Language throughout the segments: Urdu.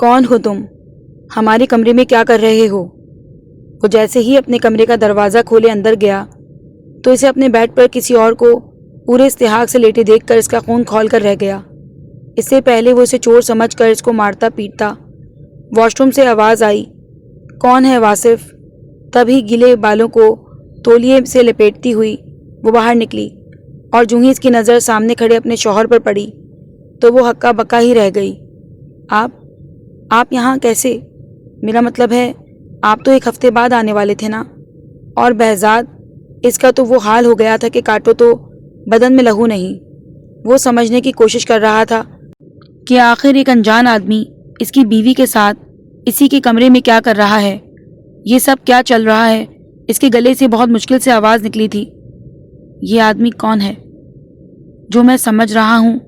کون ہو تم؟ ہمارے کمرے میں کیا کر رہے ہو؟ وہ جیسے ہی اپنے کمرے کا دروازہ کھولے اندر گیا تو اسے اپنے بیڈ پر کسی اور کو پورے استحقاق سے لیٹے دیکھ کر اس کا خون کھول کر رہ گیا۔ اس سے پہلے وہ اسے چور سمجھ کر اس کو مارتا پیٹتا۔ واش روم سے آواز آئی، کون ہے واصف؟ تبھی گیلے بالوں کو تولیے سے لپیٹتی ہوئی وہ باہر نکلی اور جو ہی اس کی نظر سامنے کھڑے اپنے شوہر پر پڑی تو وہ ہکا بکا ہی رہ گئی۔ آپ یہاں کیسے؟ میرا مطلب ہے آپ تو 1 ہفتے بعد آنے والے تھے نا؟ اور بہزاد، اس کا تو وہ حال ہو گیا تھا کہ کاٹو تو بدن میں لہو نہیں۔ وہ سمجھنے کی کوشش کر رہا تھا کہ آخر ایک انجان آدمی اس کی بیوی کے ساتھ اسی کے کمرے میں کیا کر رہا ہے، یہ سب کیا چل رہا ہے۔ اس کے گلے سے بہت مشکل سے آواز نکلی تھی، یہ آدمی کون ہے؟ جو میں سمجھ رہا ہوں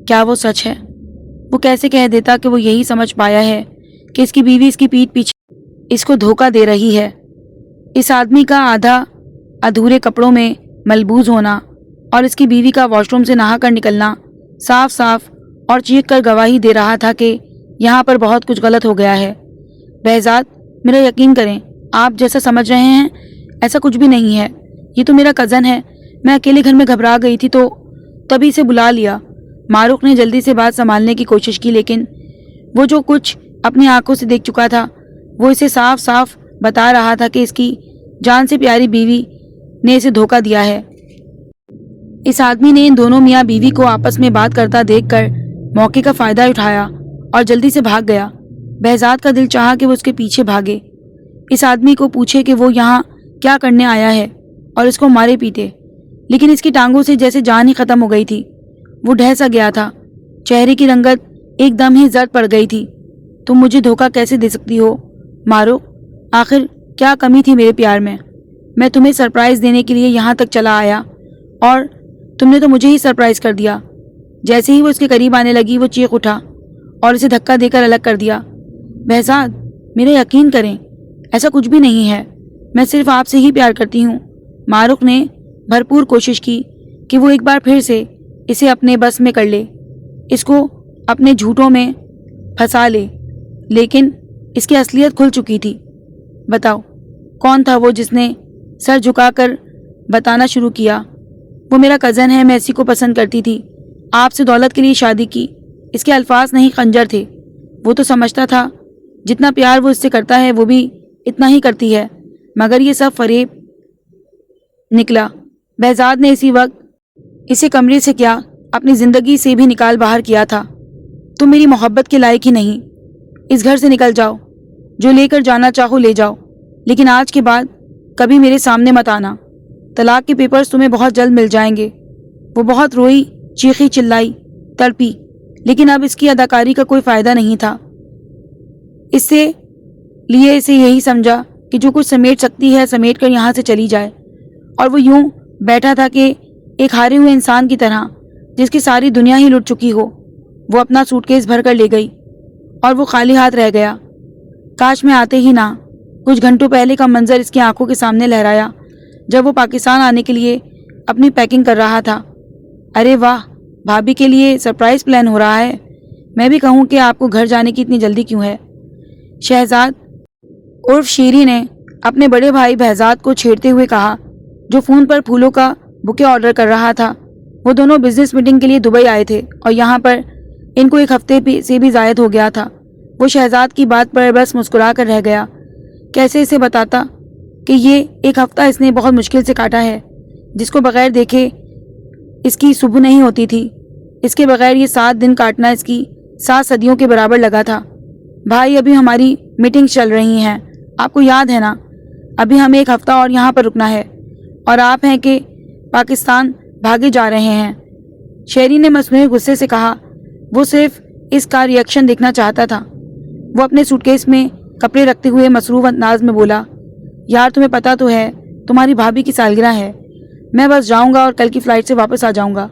کیا وہ سچ ہے؟ وہ کیسے کہہ دیتا کہ وہ یہی سمجھ پایا ہے کہ اس کی بیوی اس کی پیٹھ پیچھے اس کو دھوکہ دے رہی ہے۔ اس آدمی کا آدھا ادھورے کپڑوں میں ملبوس ہونا اور اس کی بیوی کا واش روم سے نہا کر نکلنا صاف صاف اور چیخ کر گواہی دے رہا تھا کہ یہاں پر بہت کچھ غلط ہو گیا ہے۔ بہزاد، میرا یقین کریں، آپ جیسا سمجھ رہے ہیں ایسا کچھ بھی نہیں ہے۔ یہ تو میرا کزن ہے، میں اکیلے گھر میں گھبرا گئی تھی تو تبھی اسے بلا لیا۔ معروف نے جلدی سے بات سنبھالنے کی کوشش کی، لیکن وہ جو کچھ اپنی آنکھوں سے دیکھ چکا تھا وہ اسے صاف صاف بتا رہا تھا کہ اس کی جان سے پیاری بیوی نے اسے دھوکہ دیا ہے۔ اس آدمی نے ان دونوں میاں بیوی کو آپس میں بات کرتا دیکھ کر موقع کا فائدہ اٹھایا اور جلدی سے بھاگ گیا۔ بہزاد کا دل چاہا کہ وہ اس کے پیچھے بھاگے، اس آدمی کو پوچھے کہ وہ یہاں کیا کرنے آیا ہے اور اس کو مارے پیٹے، لیکن اس کی ٹانگوں سے جیسے جان ہی ختم ہو گئی تھی۔ وہ ڈھہ سا گیا تھا، چہرے کی رنگت ایک دم ہی زرد پڑ گئی تھی۔ تم مجھے دھوکہ کیسے دے سکتی ہو مارو؟ آخر کیا کمی تھی میرے پیار میں؟ میں تمہیں سرپرائز دینے کے لیے یہاں تک چلا آیا اور تم نے تو مجھے ہی سرپرائز کر دیا۔ جیسے ہی وہ اس کے قریب آنے لگی وہ چیخ اٹھا اور اسے دھکا دے کر الگ کر دیا۔ بہزاد، میرا یقین کریں، ایسا کچھ بھی نہیں ہے، میں صرف آپ سے ہی پیار کرتی ہوں۔ معروف نے بھرپور کوشش کی کہ وہ ایک بار پھر سے اسے اپنے بس میں کر لے، اس کو اپنے جھوٹوں میں پھنسا لے، لیکن اس کی اصلیت کھل چکی تھی۔ بتاؤ کون تھا وہ جس نے سر جھکا کر بتانا شروع کیا؟ وہ میرا کزن ہے، میں اسی کو پسند کرتی تھی، آپ سے دولت کے لیے شادی کی۔ اس کے الفاظ نہیں خنجر تھے۔ وہ تو سمجھتا تھا جتنا پیار وہ اس سے کرتا ہے وہ بھی اتنا ہی کرتی ہے، مگر یہ سب فریب نکلا۔ بہزاد نے اسی وقت اسے کمرے سے کیا اپنی زندگی سے بھی نکال باہر کیا تھا۔ تم میری محبت کے لائق ہی نہیں، اس گھر سے نکل جاؤ، جو لے کر جانا چاہو لے جاؤ، لیکن آج کے بعد کبھی میرے سامنے مت آنا۔ طلاق کے پیپرز تمہیں بہت جلد مل جائیں گے۔ وہ بہت روئی، چیخی چلائی، تڑپی، لیکن اب اس کی اداکاری کا کوئی فائدہ نہیں تھا۔ اس سے لیے اسے یہی سمجھا کہ جو کچھ سمیٹ سکتی ہے سمیٹ کر یہاں سے چلی جائے، اور وہ یوں بیٹھا تھا کہ ایک ہارے ہوئے انسان کی طرح جس کی ساری دنیا ہی لٹ چکی ہو۔ وہ اپنا سوٹ کیس بھر کر لے گئی اور وہ خالی ہاتھ رہ گیا۔ کاش میں آتے ہی نہ۔ کچھ گھنٹوں پہلے کا منظر اس کی آنکھوں کے سامنے لہرایا جب وہ پاکستان آنے کے لیے اپنی پیکنگ کر رہا تھا۔ ارے واہ، بھابھی کے لیے سرپرائز پلان ہو رہا ہے۔ میں بھی کہوں کہ آپ کو گھر جانے کی اتنی جلدی کیوں ہے؟ شہزاد عرف شیری نے اپنے بڑے بھائی بہزاد کو چھیڑتے ہوئے کہا، جو فون پر پھولوں کا بکے آرڈر کر رہا تھا۔ وہ دونوں بزنس میٹنگ کے لیے دبئی آئے تھے اور یہاں پر ان کو 1 ہفتے سے بھی زائد ہو گیا تھا۔ وہ شہزاد کی بات پر بس مسکرا کر رہ گیا۔ کیسے اسے بتاتا کہ یہ 1 ہفتہ اس نے بہت مشکل سے کاٹا ہے، جس کو بغیر دیکھے اس کی صبح نہیں ہوتی تھی۔ اس کے بغیر یہ 7 دن کاٹنا اس کی 7 صدیوں کے برابر لگا تھا۔ بھائی، ابھی ہماری میٹنگ چل رہی ہیں، آپ کو یاد ہے نا؟ ابھی ہمیں 1 ہفتہ اور یہاں پر رکنا ہے، اور آپ ہیں کہ پاکستان بھاگے جا رہے ہیں۔ شیری نے مصنوعی غصے سے کہا۔ وہ صرف اس کا ری ایکشن دیکھنا چاہتا تھا۔ وہ اپنے سوٹ کیس میں کپڑے رکھتے ہوئے مصروف انداز میں بولا، یار تمہیں پتہ تو ہے تمہاری بھابھی کی سالگرہ ہے، میں بس جاؤں گا اور کل کی فلائٹ سے واپس آ جاؤں گا۔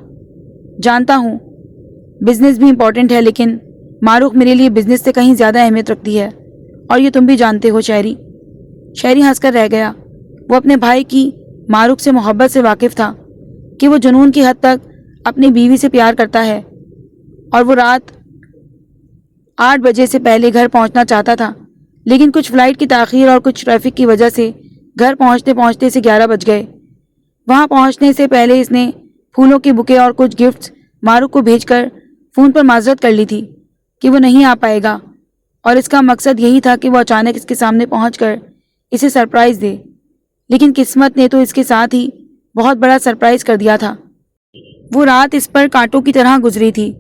جانتا ہوں بزنس بھی امپورٹنٹ ہے، لیکن معروف میرے لیے بزنس سے کہیں زیادہ اہمیت رکھتی ہے، اور یہ تم بھی جانتے ہو شہری۔ شہری ہنس کر رہ گیا۔ وہ اپنے بھائی کی معروف سے محبت سے واقف تھا کہ وہ جنون کی حد تک اپنی بیوی سے پیار کرتا ہے، اور وہ 8 بجے سے پہلے گھر پہنچنا چاہتا تھا، لیکن کچھ فلائٹ کی تاخیر اور کچھ ٹریفک کی وجہ سے گھر پہنچتے پہنچتے اسے 11 بج گئے۔ وہاں پہنچنے سے پہلے اس نے پھولوں کے بکے اور کچھ گفٹس ماروف کو بھیج کر فون پر معذرت کر لی تھی کہ وہ نہیں آ پائے گا، اور اس کا مقصد یہی تھا کہ وہ اچانک اس کے سامنے پہنچ کر اسے سرپرائز دے۔ لیکن قسمت نے تو اس کے ساتھ ہی بہت بڑا سرپرائز کر دیا تھا۔ وہ رات اس پر کانٹوں کی طرح گزری تھی،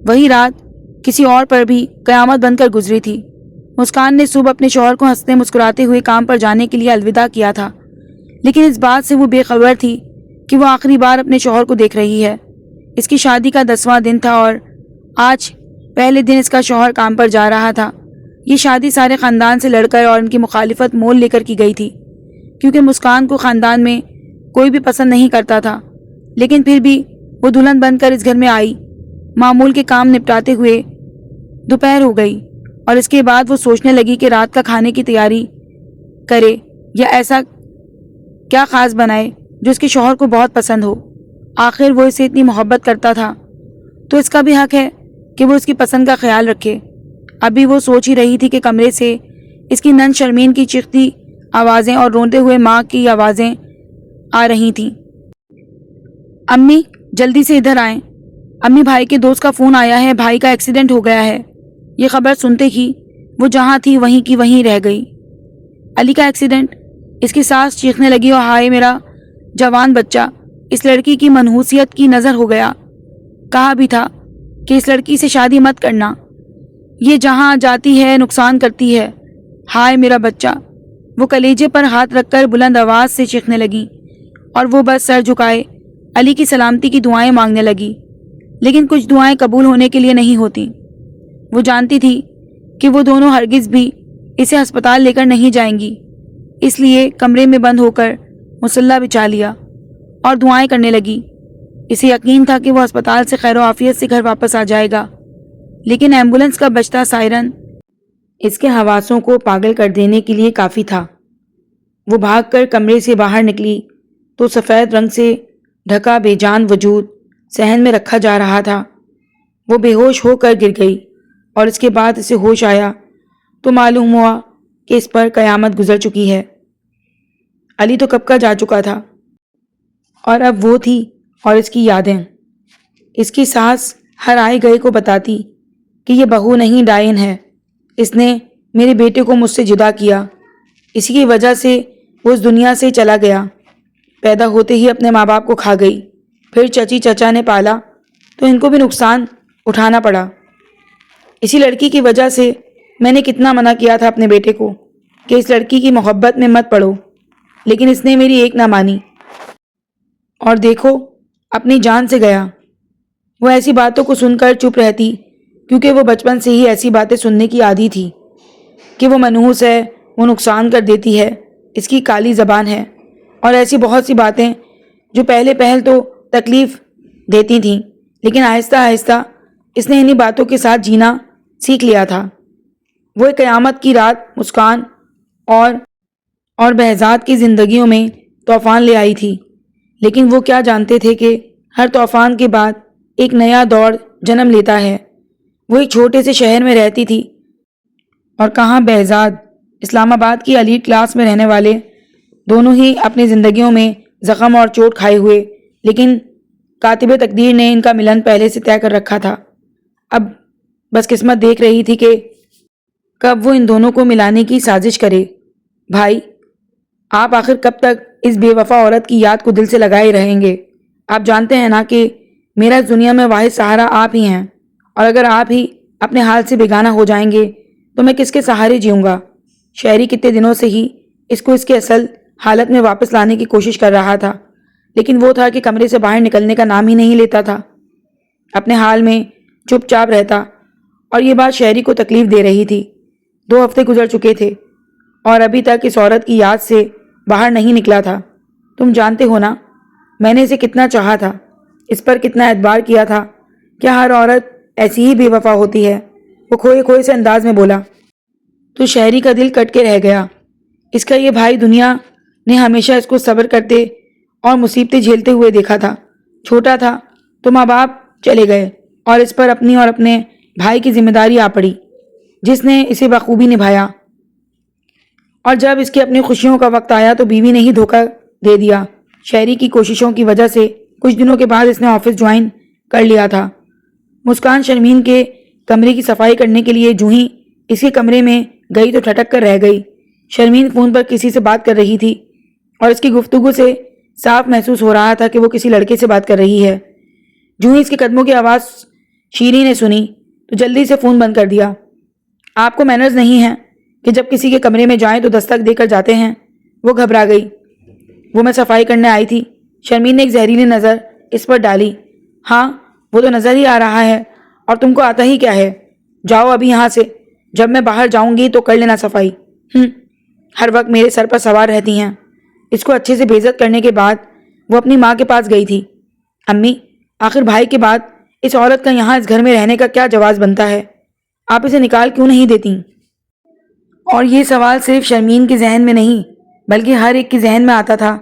وہی رات کسی اور پر بھی قیامت بن کر گزری تھی۔ مسکان نے صبح اپنے شوہر کو ہنستے مسکراتے ہوئے کام پر جانے کے لیے الوداع کیا تھا، لیکن اس بات سے وہ بے خبر تھی کہ وہ آخری بار اپنے شوہر کو دیکھ رہی ہے۔ اس کی شادی کا 10واں دن تھا اور آج پہلے دن اس کا شوہر کام پر جا رہا تھا۔ یہ شادی سارے خاندان سے لڑ کر اور ان کی مخالفت مول لے کر کی گئی تھی، کیونکہ مسکان کو خاندان میں کوئی بھی پسند نہیں کرتا تھا، لیکن پھر بھی وہ دلہن بن کر اس گھر میں آئی۔ معمول کے کام نپٹاتے ہوئے دوپہر ہو گئی اور اس کے بعد وہ سوچنے لگی کہ رات کا کھانے کی تیاری کرے یا ایسا کیا خاص بنائے جو اس کے شوہر کو بہت پسند ہو۔ آخر وہ اسے اتنی محبت کرتا تھا تو اس کا بھی حق ہے کہ وہ اس کی پسند کا خیال رکھے۔ ابھی وہ سوچ ہی رہی تھی کہ کمرے سے اس کی نند شرمین کی چیختی آوازیں اور روتے ہوئے ماں کی آوازیں آ رہی تھیں۔ امی جلدی سے ادھر آئیں، امی بھائی کے دوست کا فون آیا ہے، بھائی کا ایکسیڈنٹ ہو گیا ہے۔ یہ خبر سنتے ہی وہ جہاں تھی وہیں کی وہیں رہ گئی۔ علی کا ایکسیڈنٹ؟ اس کی ساس چیخنے لگی، اور ہائے میرا جوان بچہ، اس لڑکی کی منحوسیت کی نظر ہو گیا۔ کہا بھی تھا کہ اس لڑکی سے شادی مت کرنا، یہ جہاں جاتی ہے نقصان کرتی ہے۔ ہائے میرا بچہ، وہ کلیجے پر ہاتھ رکھ کر بلند آواز سے چیخنے لگی، اور وہ بس سر جھکائے علی کی سلامتی کی دعائیں مانگنے لگی۔ لیکن کچھ دعائیں قبول ہونے کے لیے نہیں ہوتی۔ وہ جانتی تھی کہ وہ دونوں ہرگز بھی اسے ہسپتال لے کر نہیں جائیں گی، اس لیے کمرے میں بند ہو کر مصلی بچھا لیا اور دعائیں کرنے لگی۔ اسے یقین تھا کہ وہ ہسپتال سے خیر و عافیت سے گھر واپس آ جائے گا، لیکن ایمبولنس کا بجتا سائرن اس کے حواسوں کو پاگل کر دینے کے لیے کافی تھا۔ وہ بھاگ کر کمرے سے باہر نکلی تو سفید رنگ سے ڈھکا بے جان وجود صحن میں رکھا جا رہا تھا۔ وہ بے ہوش ہو کر گر گئی، اور اس کے بعد اسے ہوش آیا تو معلوم ہوا کہ اس پر قیامت گزر چکی ہے۔ علی تو کب کا جا چکا تھا، اور اب وہ تھی اور اس کی یادیں۔ اس کی ساس ہر آئے گئے کو بتاتی کہ یہ بہو نہیں ڈائن ہے، اس نے میرے بیٹے کو مجھ سے جدا کیا، اسی کی وجہ سے وہ اس دنیا سے چلا گیا۔ پیدا ہوتے ہی اپنے ماں باپ کو کھا گئی، پھر چچی چچا نے پالا تو ان کو بھی نقصان اٹھانا پڑا۔ اسی لڑکی کی وجہ سے میں نے کتنا منع کیا تھا اپنے بیٹے کو کہ اس لڑکی کی محبت میں مت پڑو، لیکن اس نے میری ایک نہ مانی، اور دیکھو اپنی جان سے گیا۔ وہ ایسی باتوں کو سن کر چپ رہتی، کیونکہ وہ بچپن سے ہی ایسی باتیں سننے کی عادی تھی کہ وہ منحوس ہے، وہ نقصان کر دیتی ہے، اس کی کالی زبان ہے، اور ایسی بہت سی باتیں جو پہل تو تکلیف دیتی تھیں، لیکن آہستہ آہستہ اس نے انہی باتوں کے ساتھ جینا سیکھ لیا تھا۔ وہ ایک قیامت کی رات مسکان اور بہزاد کی زندگیوں میں طوفان لے آئی تھی، لیکن وہ کیا جانتے تھے کہ ہر طوفان کے بعد ایک نیا دور جنم لیتا ہے۔ وہ ایک چھوٹے سے شہر میں رہتی تھی، اور کہاں بہزاد اسلام آباد کی ایلیٹ کلاس میں رہنے والے، دونوں ہی اپنی زندگیوں میں زخم اور چوٹ کھائے ہوئے، لیکن کاتب تقدیر نے ان کا ملن پہلے سے طے کر رکھا تھا۔ اب بس قسمت دیکھ رہی تھی کہ کب وہ ان دونوں کو ملانے کی سازش کرے۔ بھائی، آپ آخر کب تک اس بے وفا عورت کی یاد کو دل سے لگائے رہیں گے؟ آپ جانتے ہیں نا کہ میرا اس دنیا میں واحد سہارا آپ ہی ہیں، اور اگر آپ ہی اپنے حال سے بیگانہ ہو جائیں گے تو میں کس کے سہارے جیوں گا؟ شہری کتنے دنوں سے ہی اس کو اس کے اصل حالت میں واپس لانے کی کوشش کر رہا تھا، لیکن وہ تھا کہ کمرے سے باہر نکلنے کا نام ہی نہیں لیتا تھا، اپنے حال میں چپ چاپ رہتا، اور یہ بات شہری کو تکلیف دے رہی تھی۔ 2 ہفتے گزر چکے تھے اور ابھی تک اس عورت کی یاد سے باہر نہیں نکلا تھا۔ تم جانتے ہو نا میں نے اسے کتنا چاہا تھا، اس پر کتنا اعتبار کیا تھا۔ کیا ہر عورت ایسی ہی بے وفا ہوتی ہے؟ وہ کھوئے سے انداز میں بولا تو شہری کا دل کٹ کے رہ گیا۔ اس کا یہ بھائی دنیا نے ہمیشہ اس کو صبر کرتے اور مصیبتیں جھیلتے ہوئے دیکھا تھا۔ چھوٹا تھا تو ماں باپ چلے گئے اور اس پر اپنی اور اپنے بھائی کی ذمہ داری آ پڑی۔ جس نے اسے بخوبی نبھایا، اور جب اس کی اپنی خوشیوں کا وقت آیا تو بیوی نے ہی دھوکہ دے دیا۔ شہری کی کوششوں کی وجہ سے کچھ دنوں کے بعد اس نے آفس جوائن کر لیا تھا۔ مسکان شرمین کے کمرے کی صفائی کرنے کے لیے جو ہی اس کے کمرے میں گئی تو ٹھٹک کر رہ گئی۔ شرمین فون پر کسی سے بات کر رہی تھی اور اس کی گفتگو سے صاف محسوس ہو رہا تھا کہ وہ کسی لڑکے سے بات کر رہی ہے۔ جو ہی اس کے قدموں کی آواز شیریں نے سنی تو جلدی سے فون بند کر دیا۔ آپ کو مینرز نہیں ہیں کہ جب کسی کے کمرے میں جائیں تو دستک دے کر جاتے ہیں؟ وہ گھبرا گئی۔ وہ میں صفائی کرنے آئی تھی۔ شرمین نے ایک زہریلی نظر اس پر ڈالی۔ ہاں وہ تو نظر ہی آ رہا ہے، اور تم کو آتا ہی کیا ہے؟ جاؤ ابھی یہاں سے، جب میں باہر جاؤں گی تو کر لینا صفائی۔ ہر وقت میرے سر پر سوار رہتی ہیں۔ اس کو اچھے سے بےعزت کرنے کے بعد وہ اپنی ماں کے پاس گئی تھی۔ امی، آخر بھائی کے بعد اس عورت کا یہاں اس گھر میں رہنے کا کیا جواز بنتا ہے؟ آپ اسے نکال کیوں نہیں دیتی؟ اور یہ سوال صرف شرمین کے ذہن میں نہیں بلکہ ہر ایک کے ذہن میں آتا تھا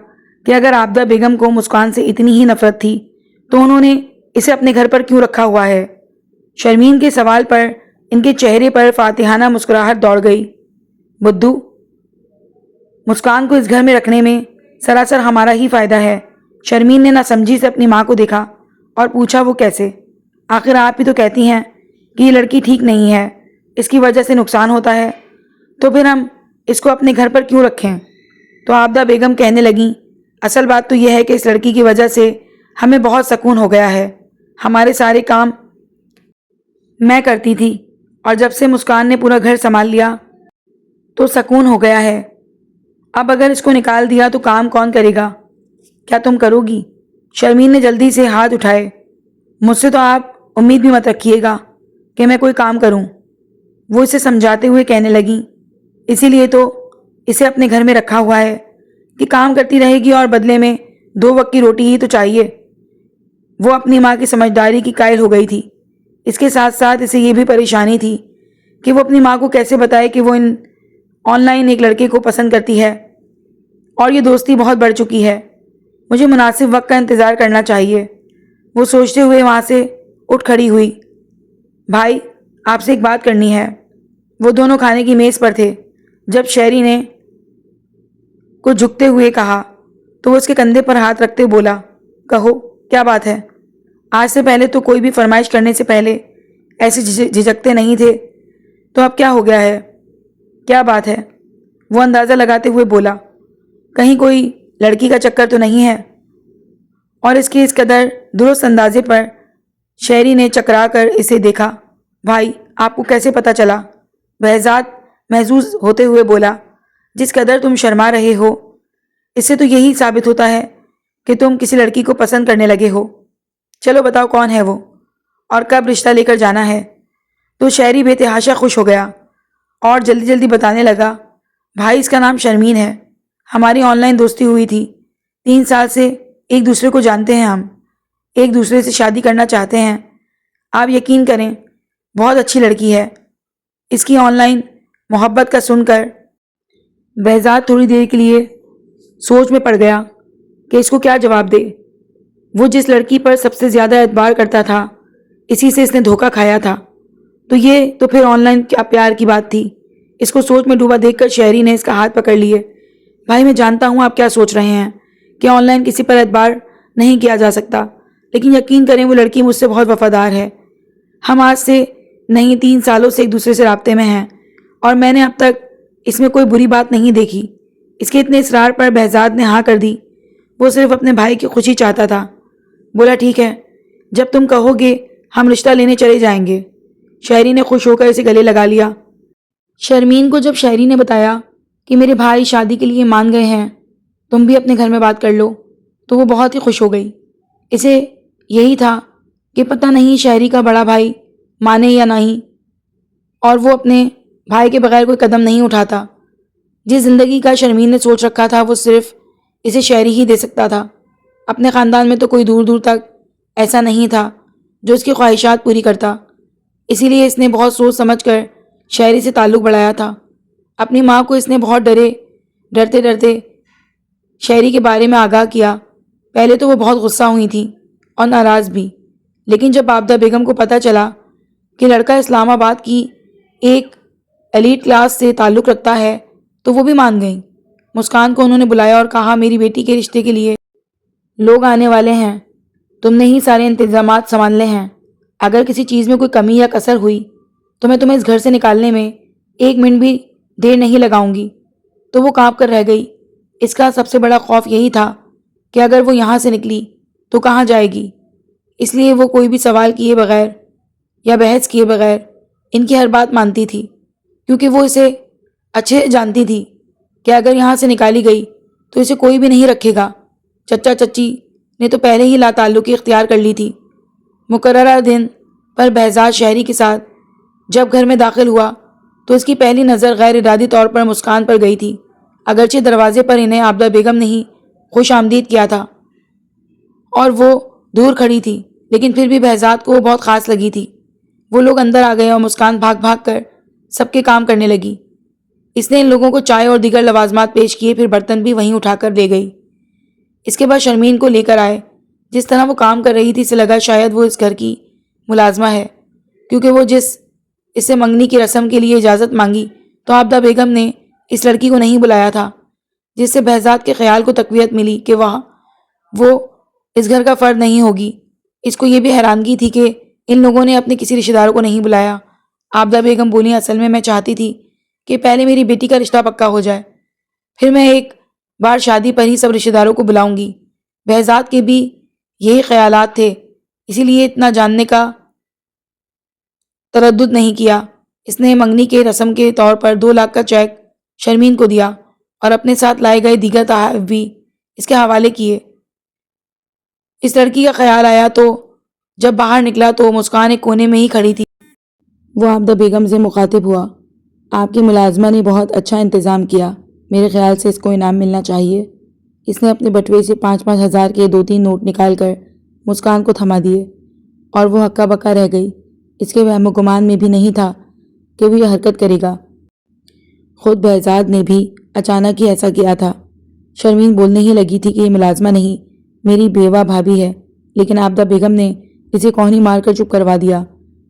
کہ اگر عابدہ بیگم کو مسکان سے اتنی ہی نفرت تھی تو انہوں نے اسے اپنے گھر پر کیوں رکھا ہوا ہے؟ شرمین کے سوال پر ان کے چہرے پر فاتحانہ مسکراہٹ دوڑ گئی۔ بدو، مسکان کو اس گھر میں رکھنے میں سراسر ہمارا ہی فائدہ ہے۔ شرمین نے ناسمجھی سے اپنی ماں کو دیکھا اور پوچھا وہ کیسے؟ آخر آپ ہی تو کہتی ہیں کہ یہ لڑکی ٹھیک نہیں ہے، اس کی وجہ سے نقصان ہوتا ہے، تو پھر ہم اس کو اپنے گھر پر کیوں رکھیں؟ تو عابدہ بیگم کہنے لگیں، اصل بات تو یہ ہے کہ اس لڑکی کی وجہ سے ہمیں بہت سکون ہو گیا ہے۔ ہمارے سارے کام میں کرتی تھی، اور جب سے مسکان نے پورا گھر سنبھال لیا تو سکون ہو گیا ہے۔ اب اگر اس کو نکال دیا تو کام کون کرے گا؟ کیا تم کرو گی؟ شرمین نے جلدی سے ہاتھ اٹھائے۔ مجھ سے تو آپ امید بھی مت رکھیے گا کہ میں کوئی کام کروں، وہ اسے سمجھاتے ہوئے کہنے لگیں۔ اسی لیے تو اسے اپنے گھر میں رکھا ہوا ہے کہ کام کرتی رہے گی اور بدلے میں 2 وقت کی روٹی ہی تو چاہیے۔ وہ اپنی ماں کی سمجھداری کی قائل ہو گئی تھی۔ اس کے ساتھ ساتھ اسے یہ بھی پریشانی تھی کہ وہ اپنی ماں کو کیسے بتائے کہ وہ آن لائن ایک لڑکے کو پسند کرتی ہے اور یہ دوستی بہت بڑھ چکی ہے۔ مجھے مناسب وقت کا انتظار کرنا چاہیے، وہ سوچتے ہوئے وہاں سے اٹھ کھڑی ہوئی۔ بھائی، آپ سے ایک بات کرنی ہے۔ وہ دونوں کھانے کی میز پر تھے۔ جب شہری نے کچھ جھکتے ہوئے کہا تو وہ اس کے کندھے پر ہاتھ رکھتے بولا، کہو کیا بات ہے؟ آج سے پہلے تو کوئی بھی فرمائش کرنے سے پہلے ایسے جھجکتے نہیں تھے، تو اب کیا ہو گیا ہے؟ کیا بات ہے؟ وہ اندازہ لگاتے ہوئے بولا، کہیں کوئی لڑکی کا چکر تو نہیں ہے؟ اور اس کے اس قدر درست اندازے پر شہری نے چکرا کر اسے دیکھا۔ بھائی، آپ کو کیسے پتہ چلا؟ بہزاد محظوظ ہوتے ہوئے بولا، جس قدر تم شرما رہے ہو اس سے تو یہی ثابت ہوتا ہے کہ تم کسی لڑکی کو پسند کرنے لگے ہو۔ چلو بتاؤ کون ہے وہ اور کب رشتہ لے کر جانا ہے؟ تو شہری بے تحاشا خوش ہو گیا اور جلدی جلدی بتانے لگا، بھائی اس کا نام شرمین ہے، ہماری آن لائن دوستی ہوئی تھی، 3 سال سے ایک دوسرے کو جانتے ہیں، ہم ایک دوسرے سے شادی کرنا چاہتے ہیں۔ آپ یقین کریں بہت اچھی لڑکی ہے۔ اس کی آن لائن محبت کا سن کر بہزاد تھوڑی دیر کے لیے سوچ میں پڑ گیا کہ اس کو کیا جواب دے۔ وہ جس لڑکی پر سب سے زیادہ اعتبار کرتا تھا اسی سے اس نے دھوکہ کھایا تھا، تو یہ تو پھر آن لائن کیا پیار کی بات تھی۔ اس کو سوچ میں ڈوبا دیکھ کر شہری نے اس کا ہاتھ پکڑ لیے۔ بھائی میں جانتا ہوں آپ کیا سوچ رہے ہیں کہ آن لائن کسی پر اعتبار نہیں کیا جا سکتا، لیکن یقین کریں وہ لڑکی مجھ سے بہت وفادار ہے۔ ہم آج سے نہیں 3 سالوں سے ایک دوسرے سے رابطے میں ہیں اور میں نے اب تک اس میں کوئی بری بات نہیں دیکھی۔ اس کے اتنے اصرار پر بہزاد نے ہاں کر دی۔ وہ صرف اپنے بھائی کی خوشی چاہتا تھا۔ بولا ٹھیک ہے، جب تم کہو گے ہم رشتہ لینے چلے جائیں گے۔ شہری نے خوش ہو کر اسے گلے لگا لیا۔ شرمین کو جب شہری نے بتایا کہ میرے بھائی شادی کے لیے مان گئے ہیں، تم بھی اپنے گھر میں بات کر لو، تو وہ بہت ہی خوش ہو گئی۔ اسے یہی تھا کہ پتہ نہیں شہری کا بڑا بھائی مانے یا نہیں، اور وہ اپنے بھائی کے بغیر کوئی قدم نہیں اٹھاتا۔ جس زندگی کا شرمین نے سوچ رکھا تھا وہ صرف اسے شہری ہی دے سکتا تھا۔ اپنے خاندان میں تو کوئی دور دور تک ایسا نہیں تھا جو اس کی خواہشات پوری کرتا، اسی لیے اس نے بہت سوچ سمجھ کر شہری سے تعلق بڑھایا تھا۔ اپنی ماں کو اس نے بہت ڈرتے ڈرتے شہری کے بارے میں آگاہ کیا۔ پہلے تو وہ بہت غصہ ہوئی تھیں اور ناراض بھی، لیکن جب عابدہ بیگم کو پتہ چلا کہ لڑکا اسلام آباد کی ایک ایلیٹ کلاس سے تعلق رکھتا ہے تو وہ بھی مان گئیں۔ مسکان کو انہوں نے بلایا اور کہا میری بیٹی کے رشتے کے لیے لوگ آنے والے ہیں، تم نے ہی سارے انتظامات سنبھالنے ہیں، اگر کسی چیز میں کوئی کمی یا کسر ہوئی تو میں تمہیں اس گھر سے نکالنے میں 1 منٹ بھی دیر نہیں لگاؤں گی۔ تو وہ کانپ کر رہ گئی۔ اس کا سب سے بڑا خوف یہی تھا کہ اگر وہ یہاں سے نکلی تو کہاں جائے گی، اس لیے وہ کوئی بھی سوال کیے بغیر یا بحث کیے بغیر ان کی ہر بات مانتی تھی، کیونکہ وہ اسے اچھے جانتی تھی کہ اگر یہاں سے نکالی گئی تو اسے کوئی بھی نہیں رکھے گا۔ چچا چچی نے تو پہلے ہی لا تعلقی اختیار کر لی تھی۔ مقررہ دن پر بہزاد شہری کے ساتھ جب گھر میں داخل ہوا تو اس کی پہلی نظر غیر ارادی طور پر مسکان پر گئی تھی، اگرچہ دروازے پر انہیں عابدہ بیگم نے ہی خوش آمدید کیا تھا اور وہ دور کھڑی تھی، لیکن پھر بھی بہزاد کو وہ بہت خاص لگی تھی۔ وہ لوگ اندر آ گئے اور مسکان بھاگ بھاگ کر سب کے کام کرنے لگی۔ اس نے ان لوگوں کو چائے اور دیگر لوازمات پیش کیے، پھر برتن بھی وہیں اٹھا کر دے گئی۔ اس کے بعد شرمین کو لے کر آئے۔ جس طرح وہ کام کر رہی تھی اسے لگا شاید وہ اس گھر کی ملازمہ ہے، کیونکہ وہ اس سے منگنی کی رسم کے لیے اجازت مانگی تو عابدہ بیگم نے اس لڑکی کو نہیں بلایا تھا، جس سے بہزاد کے خیال کو تقویت ملی کہ وہ اس گھر کا فرد نہیں ہوگی۔ اس کو یہ بھی حیرانگی تھی کہ ان لوگوں نے اپنے کسی رشتہ داروں کو نہیں بلایا۔ عابدہ بیگم بولی اصل میں چاہتی تھی کہ پہلے میری بیٹی کا رشتہ پکا ہو جائے، پھر میں ایک بار شادی پر ہی سب رشتہ داروں کو بلاؤں گی۔ بہزاد کے بھی یہی خیالات تھے، اسی لیے اتنا جاننے کا تردد نہیں کیا۔ اس نے منگنی کے رسم کے طور پر 2 لاکھ کا چیک شرمین کو دیا اور اپنے ساتھ لائے گئے دیگر تحائف بھی اس کے حوالے کیے۔ اس لڑکی کا خیال آیا تو جب باہر نکلا تو مسکان ایک کونے میں ہی کھڑی تھی۔ وہ عابدہ بیگم سے مخاطب ہوا، آپ کی ملازمہ نے بہت اچھا انتظام کیا، میرے خیال سے اس کو انعام ملنا چاہیے۔ اس نے اپنے بٹوے سے 5-5 ہزار کے 2-3 نوٹ نکال کر مسکان کو تھما دیے اور وہ ہکا بکا رہ گئی۔ اس کے وہم و گمان میں بھی نہیں تھا کہ وہ یہ حرکت کرے گا۔ خود بہزاد نے بھی اچانک ہی ایسا کیا تھا۔ شرمین بولنے ہی لگی تھی کہ یہ ملازمہ نہیں، میری بیوہ بھابھی ہے، لیکن عابدہ بیگم نے اسے کوہنی مار کر چپ کروا دیا۔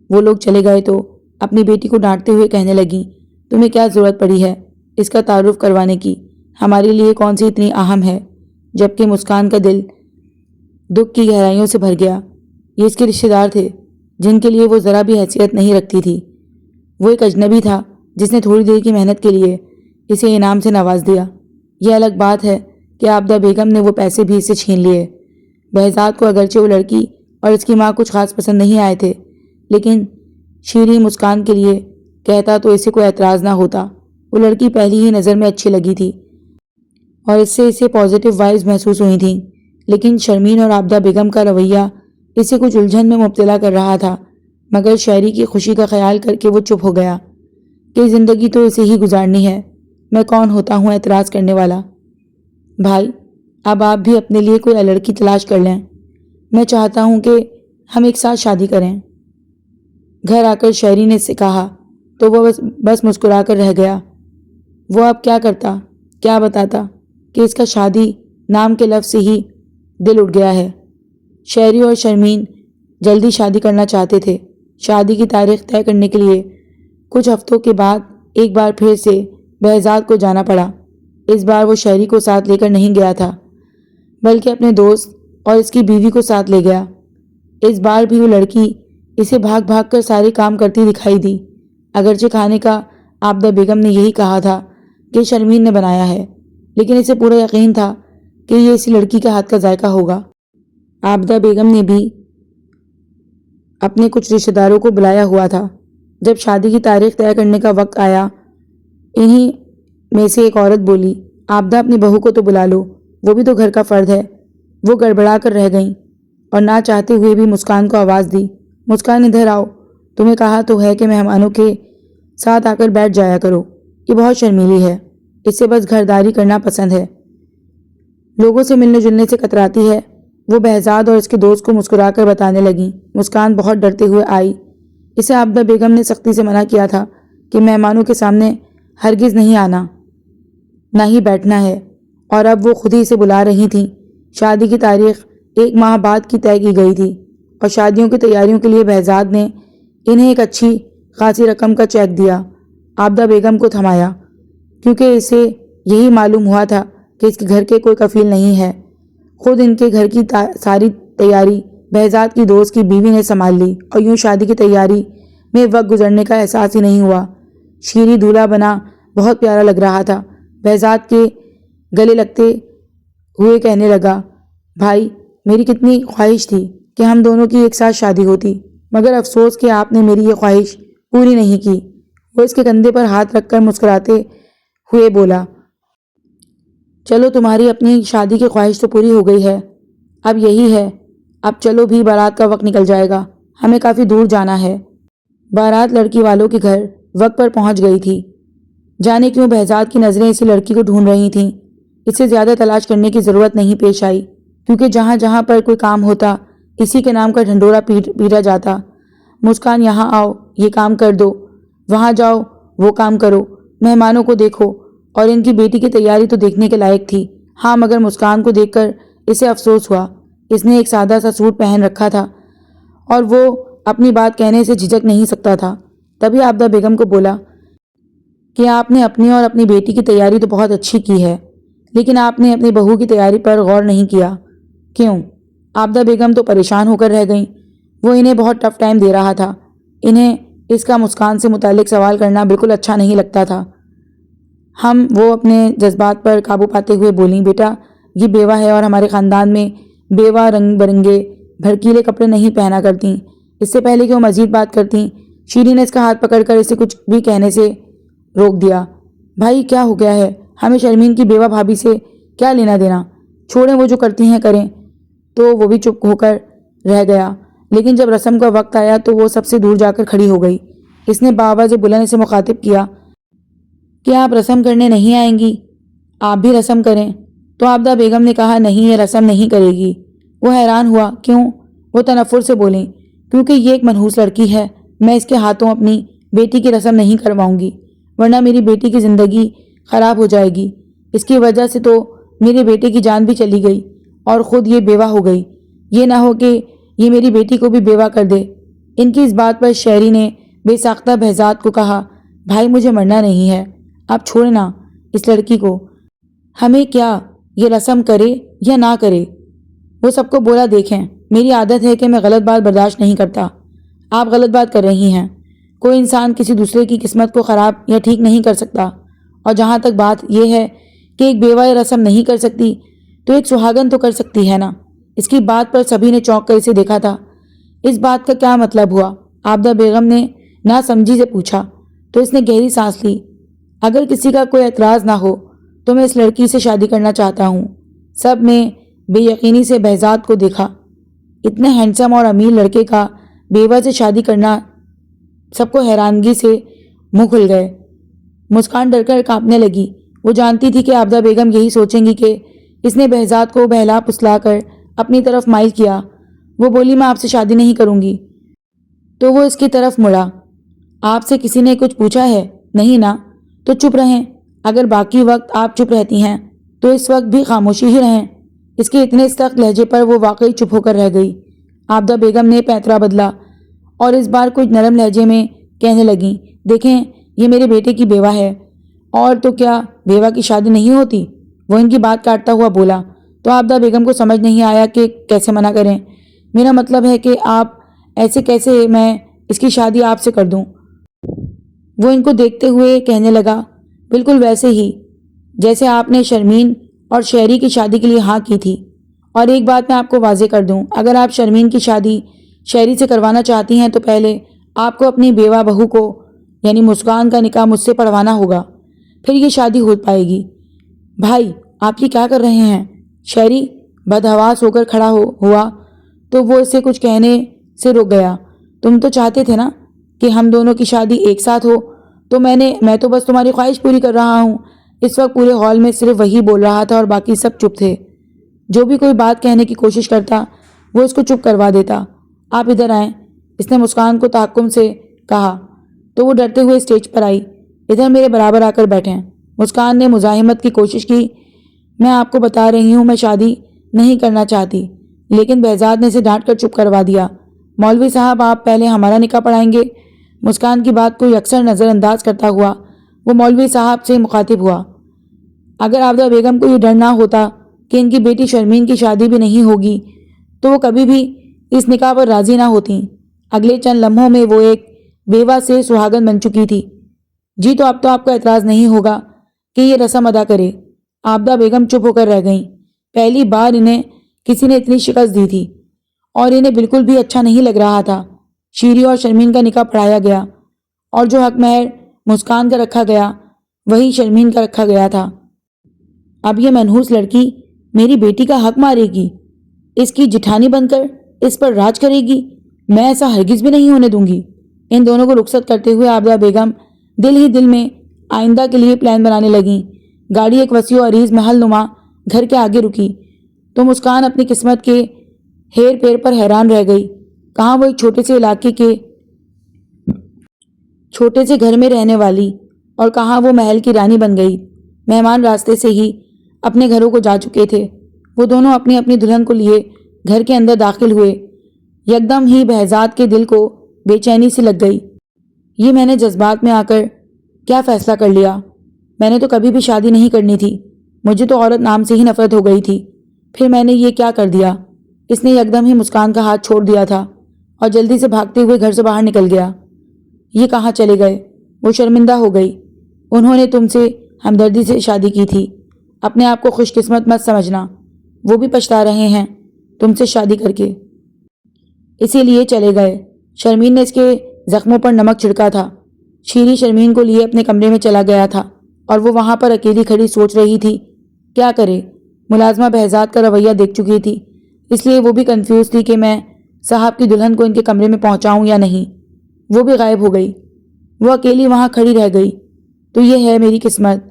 وہ لوگ چلے گئے تو اپنی بیٹی کو ڈانٹتے ہوئے کہنے لگی، تمہیں کیا ضرورت پڑی ہے اس کا تعارف کروانے کی، ہمارے لیے کون سی اتنی اہم ہے؟ جبکہ مسکان کا دل دکھ کی گہرائیوں سے بھر گیا۔ یہ اس کے رشتہ دار تھے جن کے لیے وہ ذرا بھی حیثیت نہیں رکھتی تھی۔ وہ ایک اجنبی تھا جس نے تھوڑی دیر کی محنت کے لیے اسے انعام سے نواز دیا۔ یہ الگ بات ہے کہ عابدہ بیگم نے وہ پیسے بھی اسے چھین لیے۔ بہزاد کو اگرچہ وہ لڑکی اور اس کی ماں کچھ خاص پسند نہیں آئے تھے، لیکن شیریں مسکان کے لیے کہتا تو اسے کوئی اعتراض نہ ہوتا۔ وہ لڑکی پہلی ہی نظر میں اچھی لگی تھی اور اس سے اسے پازیٹیو وائبز محسوس ہوئی تھیں، لیکن شرمین اور عابدہ بیگم کا رویہ اسے کچھ الجھن میں مبتلا کر رہا تھا۔ مگر شاعری کی خوشی کا خیال کر کے وہ چپ ہو گیا کہ زندگی تو اسے ہی گزارنی ہے، میں کون ہوتا ہوں اعتراض کرنے والا۔ بھائی، اب آپ بھی اپنے لیے کوئی لڑکی تلاش کر لیں، میں چاہتا ہوں کہ ہم ایک ساتھ شادی کریں۔ گھر آ کر شاعری نے اس سے کہا تو وہ بس مسکرا کر رہ گیا۔ وہ اب کیا کرتا، کیا بتاتا کہ اس کا شادی نام کے لفظ سے ہی دل اٹھ گیا ہے۔ شاعری اور شرمین جلدی شادی کرنا چاہتے تھے۔ شادی کی تاریخ طے کرنے کے لیے کچھ ہفتوں کے بعد ایک بار پھر سے بہزاد کو جانا پڑا۔ اس بار وہ شاعری کو ساتھ لے کر نہیں گیا تھا، بلکہ اپنے دوست اور اس کی بیوی کو ساتھ لے گیا۔ اس بار بھی وہ لڑکی اسے بھاگ بھاگ کر سارے کام کرتی دکھائی دی، اگرچہ کھانے کا عابدہ بیگم نے یہی کہا تھا کہ شرمین نے بنایا ہے، لیکن اسے پورا یقین تھا کہ یہ اسی لڑکی کے ہاتھ کا ذائقہ ہوگا۔ عابدہ بیگم نے بھی اپنے کچھ رشتہ داروں کو بلایا ہوا تھا۔ جب شادی کی تاریخ طے کرنے کا وقت آیا، انہی میں سے ایک عورت بولی، عابدہ اپنی بہو کو تو بلا لو، وہ بھی تو گھر کا فرد ہے۔ وہ گڑبڑا کر رہ گئیں اور نہ چاہتے ہوئے بھی مسکان کو آواز دی، مسکان ادھر آؤ، تمہیں کہا تو ہے کہ مہمانوں کے ساتھ آ کر بیٹھ جایا کرو، یہ بہت شرمیلی ہے، اس سے بس گھرداری کرنا پسند ہے، لوگوں سے ملنے جلنے سے کتراتی ہے۔ وہ بہزاد اور اس کے دوست کو مسکرا کر بتانے لگیں۔ مسکان بہت ڈرتے ہوئے آئی۔ اسے عابدہ بیگم نے سختی سے منع کیا تھا کہ مہمانوں کے سامنے ہرگز نہیں آنا، نہ ہی بیٹھنا ہے، اور اب وہ خود ہی اسے بلا رہی تھیں۔ شادی کی تاریخ 1 ماہ بعد کی طے کی گئی تھی اور شادیوں کی تیاریوں کے لیے بہزاد نے انہیں ایک اچھی خاصی رقم کا چیک دیا۔ عابدہ بیگم کو تھمایا، کیونکہ اسے یہی معلوم ہوا تھا کہ اس کے گھر کے کوئی کفیل نہیں ہے۔ خود ان کے گھر کی ساری تیاری بہزاد کی دوست کی بیوی نے سنبھال لی، اور یوں شادی کی تیاری میں وقت گزرنے کا احساس ہی نہیں ہوا۔ شیری دولہا بنا بہت پیارا لگ رہا تھا۔ بہزاد کے گلے لگتے ہوئے کہنے لگا، بھائی میری کتنی خواہش تھی کہ ہم دونوں کی ایک ساتھ شادی ہوتی، مگر افسوس کہ آپ نے میری یہ خواہش پوری نہیں کی۔ وہ اس کے کندھے پر ہاتھ رکھ کر مسکراتے ہوئے بولا، چلو تمہاری اپنی شادی کی خواہش تو پوری ہو گئی ہے، اب یہی ہے، اب چلو بھی بارات کا وقت نکل جائے گا، ہمیں کافی دور جانا ہے۔ بارات لڑکی والوں کے گھر وقت پر پہنچ گئی تھی۔ جانے کیوں بہزاد کی نظریں اسی لڑکی کو ڈھونڈ رہی تھیں۔ اس سے زیادہ تلاش کرنے کی ضرورت نہیں پیش آئی، کیونکہ جہاں جہاں پر کوئی کام ہوتا اسی کے نام کا ڈھنڈورا پیٹا جاتا۔ مسکان، یہاں آؤ یہ کام کر دو، وہاں جاؤ وہ کام کرو، مہمانوں کو دیکھو، اور ان کی بیٹی کی تیاری تو دیکھنے کے لائق تھی۔ ہاں مگر مسکان کو دیکھ کر اسے افسوس ہوا۔ اس نے ایک سادہ سا سوٹ پہن رکھا تھا اور وہ اپنی بات کہنے سے جھجک نہیں سکتا تھا۔ تبھی عابدہ بیگم کو بولا کہ آپ نے اپنی اور اپنی بیٹی کی تیاری تو بہت اچھی کی ہے، لیکن آپ نے اپنی بہو کی تیاری پر غور نہیں کیا۔ کیوں؟ عابدہ بیگم تو پریشان ہو کر رہ گئیں۔ وہ انہیں بہت ٹف ٹائم دے رہا تھا۔ انہیں اس کا مسکان سے متعلق سوال کرنا بالکل اچھا نہیں لگتا تھا۔ وہ اپنے جذبات پر قابو پاتے ہوئے بولیں، بیٹا یہ بیوہ ہے اور ہمارے خاندان میں بیوہ رنگ برنگے بھڑکیلے کپڑے نہیں پہنا کرتیں۔ اس سے پہلے کہ وہ مزید بات کرتیں، شیری نے اس کا ہاتھ پکڑ کر اسے کچھ بھی کہنے سے روک دیا۔ بھائی کیا ہو گیا ہے؟ ہمیں شرمین کی بیوہ بھابھی سے کیا لینا دینا؟ چھوڑیں، وہ جو کرتی ہیں کریں۔ تو وہ بھی چپ ہو کر رہ گیا، لیکن جب رسم کا وقت آیا تو وہ سب سے دور جا کر کھڑی ہو گئی۔ اس نے باآواز بلند سے مخاطب کیا، کیا آپ رسم کرنے نہیں آئیں گی؟ آپ بھی رسم کریں۔ تو عابدہ بیگم نے کہا، نہیں یہ رسم نہیں کرے گی۔ وہ حیران ہوا، کیوں؟ وہ تنفر سے بولیں، کیونکہ یہ ایک منحوس لڑکی ہے، میں اس کے ہاتھوں اپنی بیٹی کی رسم نہیں کرواؤں گی، ورنہ میری بیٹی کی زندگی خراب ہو جائے گی۔ اس کی وجہ سے تو میرے بیٹے کی جان بھی چلی گئی اور خود یہ بیوہ ہو گئی، یہ نہ ہو کہ یہ میری بیٹی کو بھی بیوہ کر دے۔ ان کی اس بات پر شہری نے بے ساختہ بہزاد کو کہا، بھائی مجھے مرنا نہیں ہے، آپ چھوڑنا اس لڑکی کو، ہمیں کیا یہ رسم کرے یا نہ کرے۔ وہ سب کو بولا، دیکھیں میری عادت ہے کہ میں غلط بات برداشت نہیں کرتا، آپ غلط بات کر رہی ہیں۔ کوئی انسان کسی دوسرے کی قسمت کو خراب یا ٹھیک نہیں کر سکتا، اور جہاں تک بات یہ ہے کہ ایک بیوہ یہ رسم نہیں کر سکتی تو ایک سہاگن تو کر سکتی ہے نا۔ اس کی بات پر سبھی نے چونک کر اسے دیکھا تھا۔ اس بات کا کیا مطلب ہوا؟ عابدہ بیگم نے ناسمجھی سے پوچھا تو اس نے گہری سانس لی۔ اگر کسی کا کوئی اعتراض نہ ہو تو میں اس لڑکی سے شادی کرنا چاہتا ہوں۔ سب نے بے یقینی سے بہزاد کو دیکھا۔ اتنے ہینڈسم اور امیر لڑکے کا بیوہ سے شادی کرنا، سب کو حیرانگی سے منہ کھل گئے۔ مسکان ڈر کر کانپنے لگی۔ وہ جانتی تھی کہ عابدہ بیگم یہی سوچیں گی کہ اس نے بہزاد کو بہلا پسلا کر اپنی طرف مائل کیا۔ وہ بولی، میں آپ سے شادی نہیں کروں گی۔ تو وہ اس کی طرف مڑا، آپ سے کسی نے کچھ پوچھا ہے؟ نہیں نا، تو چپ رہیں۔ اگر باقی وقت آپ چپ رہتی ہیں تو اس وقت بھی خاموشی ہی رہیں۔ اس کے اتنے سخت لہجے پر وہ واقعی چپ ہو کر رہ گئی۔ عابدہ بیگم نے پینترا بدلا اور اس بار کچھ نرم لہجے میں کہنے لگیں، دیکھیں یہ میرے بیٹے کی بیوہ ہے، اور تو کیا بیوہ کی شادی نہیں ہوتی؟ وہ ان کی بات کاٹتا ہوا بولا۔ تو عابدہ بیگم کو سمجھ نہیں آیا کہ کیسے منع کریں۔ میرا مطلب ہے کہ آپ ایسے کیسے میں اس کی شادی آپ سے کر دوں؟ وہ ان کو دیکھتے ہوئے کہنے لگا، بالکل ویسے ہی جیسے آپ نے شرمین اور شہری کی شادی کے لیے ہاں کی تھی۔ اور ایک بات میں آپ کو واضح کر دوں، اگر آپ شرمین کی شادی شہری سے کروانا چاہتی ہیں تو پہلے آپ کو اپنی بیوہ بہو کو یعنی مسکان کا نکاح مجھ سے پڑھوانا ہوگا، پھر یہ شادی ہو پائے گی۔ بھائی آپ یہ کیا کر رہے ہیں؟ شہری بدحواس ہو کر کھڑا ہوا تو وہ اسے کچھ کہنے سے رک گیا۔ تم تو چاہتے تھے نا کہ ہم دونوں کی شادی ایک ساتھ ہو، تو میں تو بس تمہاری خواہش پوری کر رہا ہوں۔ اس وقت پورے ہال میں صرف وہی بول رہا تھا اور باقی سب چپ تھے۔ جو بھی کوئی بات کہنے کی کوشش کرتا وہ اس کو چپ کروا دیتا۔ آپ ادھر آئیں، اس نے مسکان کو تحکم سے کہا تو وہ ڈرتے ہوئے اسٹیج پر آئی۔ ادھر میرے برابر آ کر بیٹھیں۔ مسکان نے مزاحمت کی کوشش کی، میں آپ کو بتا رہی ہوں میں شادی نہیں کرنا چاہتی، لیکن بہزاد نے اسے ڈانٹ کر چپ کروا دیا۔ مولوی صاحب آپ پہلے ہمارا نکاح پڑھائیں گے؟ مسکان کی بات کو یکسر نظر انداز کرتا ہوا وہ مولوی صاحب سے مخاطب ہوا۔ اگر عابدہ بیگم کو یہ ڈر نہ ہوتا کہ ان کی بیٹی شرمین کی شادی بھی نہیں ہوگی تو وہ کبھی بھی اس نکاح پر راضی نہ ہوتیں۔ اگلے چند لمحوں میں وہ ایک بیوہ سے سہاگن بن چکی تھی۔ جی تو اب تو آپ کا اعتراض نہیں ہوگا کہ یہ رسم ادا کرے۔ عابدہ بیگم چپ ہو کر رہ گئیں۔ پہلی بار انہیں کسی نے اتنی شکست دی تھی اور انہیں بالکل بھی اچھا نہیں لگ رہا تھا۔ شیری اور شرمین کا نکاح پڑھایا گیا اور جو حق مہر مسکان کا رکھا گیا وہی شرمین کا رکھا گیا تھا۔ اب یہ منحوس لڑکی میری بیٹی کا حق مارے گی، اس کی جٹھانی بن کر اس پر راج کرے گی؟ میں ایسا ہرگز بھی نہیں ہونے دوں گی۔ ان دونوں کو رخصت کرتے ہوئے عابدہ بیگم دل ہی دل میں آئندہ کے لیے پلان بنانے لگیں۔ گاڑی ایک وسیع و عریض محل نما گھر کے آگے رکی تو مسکان اپنی قسمت کے ہیر پیر پر حیران رہ گئی۔ کہاں وہ ایک چھوٹے سے علاقے کے چھوٹے سے گھر میں رہنے والی اور کہاں وہ محل کی رانی بن گئی۔ مہمان راستے سے ہی اپنے گھروں کو جا چکے تھے۔ وہ دونوں اپنی اپنی دلہن کو لیے گھر کے اندر داخل ہوئے۔ یکدم ہی بہزاد کے دل کو بے چینی سی لگ گئی۔ یہ میں نے جذبات میں آ کر کیا فیصلہ کر لیا؟ میں نے تو کبھی بھی شادی نہیں کرنی تھی۔ مجھے تو عورت نام سے ہی نفرت ہو گئی تھی۔ پھر میں نے یہ کیا کر دیا؟ اس نے یکدم ہی مسکان کا ہاتھ چھوڑ دیا تھا اور جلدی سے بھاگتے ہوئے گھر سے باہر نکل گیا۔ یہ کہاں چلے گئے؟ وہ شرمندہ ہو گئی۔ انہوں نے تم سے ہمدردی سے شادی کی تھی۔ اپنے آپ کو خوش قسمت مت سمجھنا، وہ بھی پچھتا رہے ہیں تم سے شادی کر کے۔ اسی لیے چلے گئے۔ شرمین نے اس کے زخموں پر نمک چھڑکا تھا۔ شیری شرمین کو لیے اپنے کمرے میں چلا گیا تھا اور وہ وہاں پر اکیلی کھڑی سوچ رہی تھی کیا کرے۔ ملازمہ بہزاد کا رویہ دیکھ چکی تھی، اس لیے وہ بھی کنفیوز تھی کہ میں صاحب کی دلہن کو ان کے کمرے میں پہنچاؤں یا نہیں۔ وہ بھی غائب ہو گئی۔ وہ اکیلی وہاں کھڑی رہ گئی۔ تو یہ ہے میری قسمت۔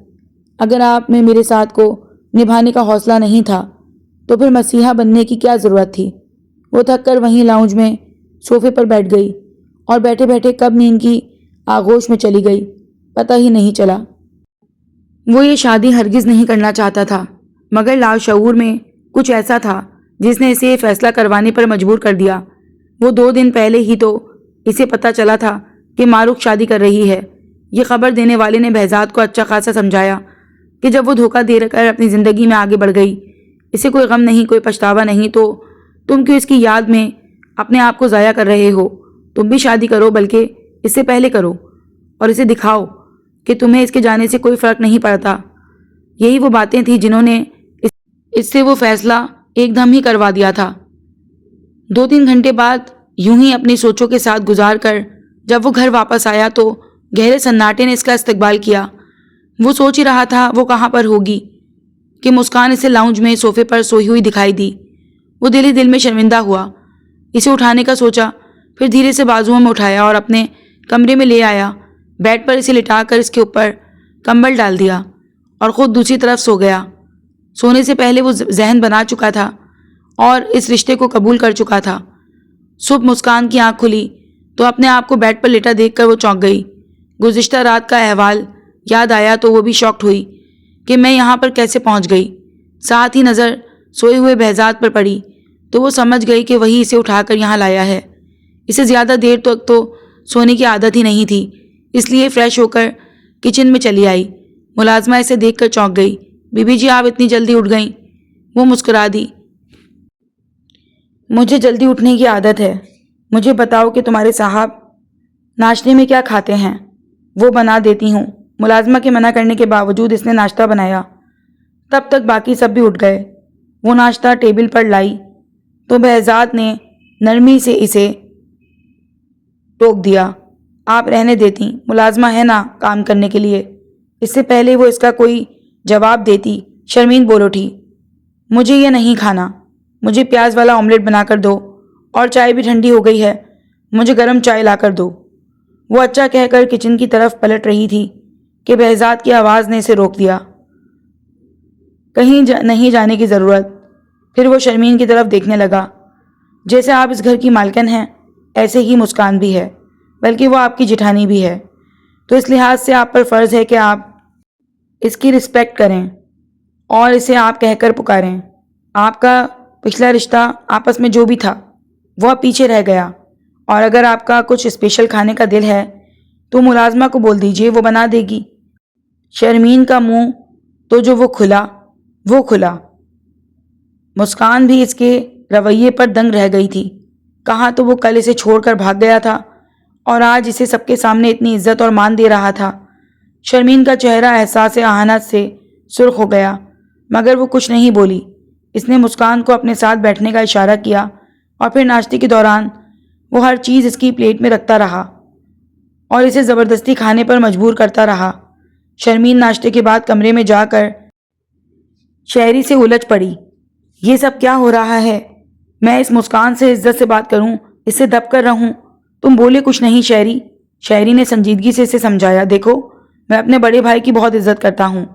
اگر آپ میں میرے ساتھ کو نبھانے کا حوصلہ نہیں تھا تو پھر مسیحا بننے کی کیا ضرورت تھی؟ وہ تھک کر وہیں لاؤنج میں صوفے پر بیٹھ گئی اور بیٹھے بیٹھے کب نیند کی آغوش میں چلی گئی پتہ ہی نہیں چلا۔ وہ یہ شادی ہرگز نہیں کرنا چاہتا تھا، مگر لاشعور میں کچھ ایسا تھا جس نے اسے یہ فیصلہ کروانے پر مجبور کر دیا۔ وہ 2 دن پہلے ہی تو اسے پتہ چلا تھا کہ معروف شادی کر رہی ہے۔ یہ خبر دینے والے نے بہزاد کو اچھا خاصا سمجھایا کہ جب وہ دھوکہ دے کر اپنی زندگی میں آگے بڑھ گئی، اسے کوئی غم نہیں، کوئی پچھتاوا نہیں، تو تم کیوں اس کی یاد میں اپنے آپ کو ضائع کر رہے ہو؟ تم بھی شادی کرو، بلکہ اس سے پہلے کرو اور اسے دکھاؤ کہ تمہیں اس کے جانے سے کوئی فرق نہیں پڑتا۔ یہی وہ باتیں تھیں جنہوں نے اس سے وہ فیصلہ ایک دم ہی کروا دیا تھا۔ 2-3 گھنٹے بعد یوں ہی اپنی سوچوں کے ساتھ گزار کر جب وہ گھر واپس آیا تو گہرے سناٹے نے اس کا استقبال کیا۔ وہ سوچ ہی رہا تھا وہ کہاں پر ہوگی کہ مسکان اسے لاؤنج میں صوفے پر سوئی ہوئی دکھائی دی۔ وہ دل ہی دل میں شرمندہ ہوا۔ اسے اٹھانے کا سوچا، پھر دھیرے سے بازوؤں میں اٹھایا اور اپنے کمرے میں لے آیا۔ بیڈ پر اسے لٹا کر اس کے اوپر کمبل ڈال دیا اور خود دوسری طرف سو گیا۔ سونے سے پہلے وہ ذہن بنا چکا تھا اور اس رشتے کو قبول کر چکا تھا۔ صبح مسکان کی آنکھ کھلی تو اپنے آپ کو بیڈ پر لیٹا دیکھ کر وہ چونک گئی۔ گزشتہ رات کا احوال یاد آیا تو وہ بھی شاکڈ ہوئی کہ میں یہاں پر کیسے پہنچ گئی۔ ساتھ ہی نظر سوئے ہوئے بہزاد پر پڑی تو وہ سمجھ گئی کہ وہی اسے اٹھا کر یہاں لایا ہے۔ اسے زیادہ دیر تک تو سونے کی عادت ہی نہیں تھی، اس لیے فریش ہو کر کچن میں چلی آئی۔ ملازمہ اسے دیکھ کر چونک گئی۔ بی بی جی، آپ اتنی جلدی اٹھ گئیں؟ وہ مسکرا دی۔ مجھے جلدی اٹھنے کی عادت ہے۔ مجھے بتاؤ کہ تمہارے صاحب ناشتے میں کیا کھاتے ہیں، وہ بنا دیتی ہوں۔ ملازمہ کے منع کرنے کے باوجود اس نے ناشتہ بنایا۔ تب تک باقی سب بھی اٹھ گئے۔ وہ ناشتہ ٹیبل پر لائی تو بہزاد نے نرمی سے اسے ٹوک دیا۔ آپ رہنے دیتی، ملازمہ ہے نا کام کرنے کے لیے۔ اس سے پہلے وہ اس کا کوئی جواب دیتی شرمین بول اٹھی، مجھے یہ نہیں کھانا، مجھے پیاز والا آملیٹ بنا کر دو، اور چائے بھی ٹھنڈی ہو گئی ہے، مجھے گرم چائے لا کر دو۔ وہ اچھا کہہ کر کچن کی طرف پلٹ رہی تھی کہ بہزاد کی آواز نے اسے روک دیا۔ کہیں نہیں جانے کی ضرورت۔ پھر وہ شرمین کی طرف دیکھنے لگا۔ جیسے آپ اس گھر کی مالکن ہیں ایسے ہی مسکان بھی ہے، بلکہ وہ آپ کی جٹھانی بھی ہے، تو اس لحاظ سے آپ پر فرض ہے کہ آپ اس کی رسپیکٹ کریں اور اسے آپ کہہ کر پکاریں۔ آپ کا پچھلا رشتہ آپس میں جو بھی تھا وہ اب پیچھے رہ گیا، اور اگر آپ کا کچھ اسپیشل کھانے کا دل ہے تو ملازمہ کو بول دیجئے، وہ بنا دے گی۔ شرمین کا منہ تو جو وہ کھلا۔ مسکان بھی اس کے رویے پر دنگ رہ گئی تھی۔ کہاں تو وہ کل اسے چھوڑ کر بھاگ گیا تھا اور آج اسے سب کے سامنے اتنی عزت اور مان دے رہا تھا۔ شرمین کا چہرہ احساس اہانت سے سرخ ہو گیا، مگر وہ کچھ نہیں بولی۔ اس نے مسکان کو اپنے ساتھ بیٹھنے کا اشارہ کیا اور پھر ناشتے کے دوران وہ ہر چیز اس کی پلیٹ میں رکھتا رہا اور اسے زبردستی کھانے پر مجبور کرتا رہا۔ شرمین ناشتے کے بعد کمرے میں جا کر شہری سے الجھ پڑی۔ یہ سب کیا ہو رہا ہے؟ میں اس مسکان سے عزت سے بات کروں، اس سے دب کر رہوں؟ تم بولے کچھ نہیں شہری؟ شہری نے سنجیدگی سے اسے سمجھایا، دیکھو میں اپنے بڑے بھائی کی بہت عزت کرتا ہوں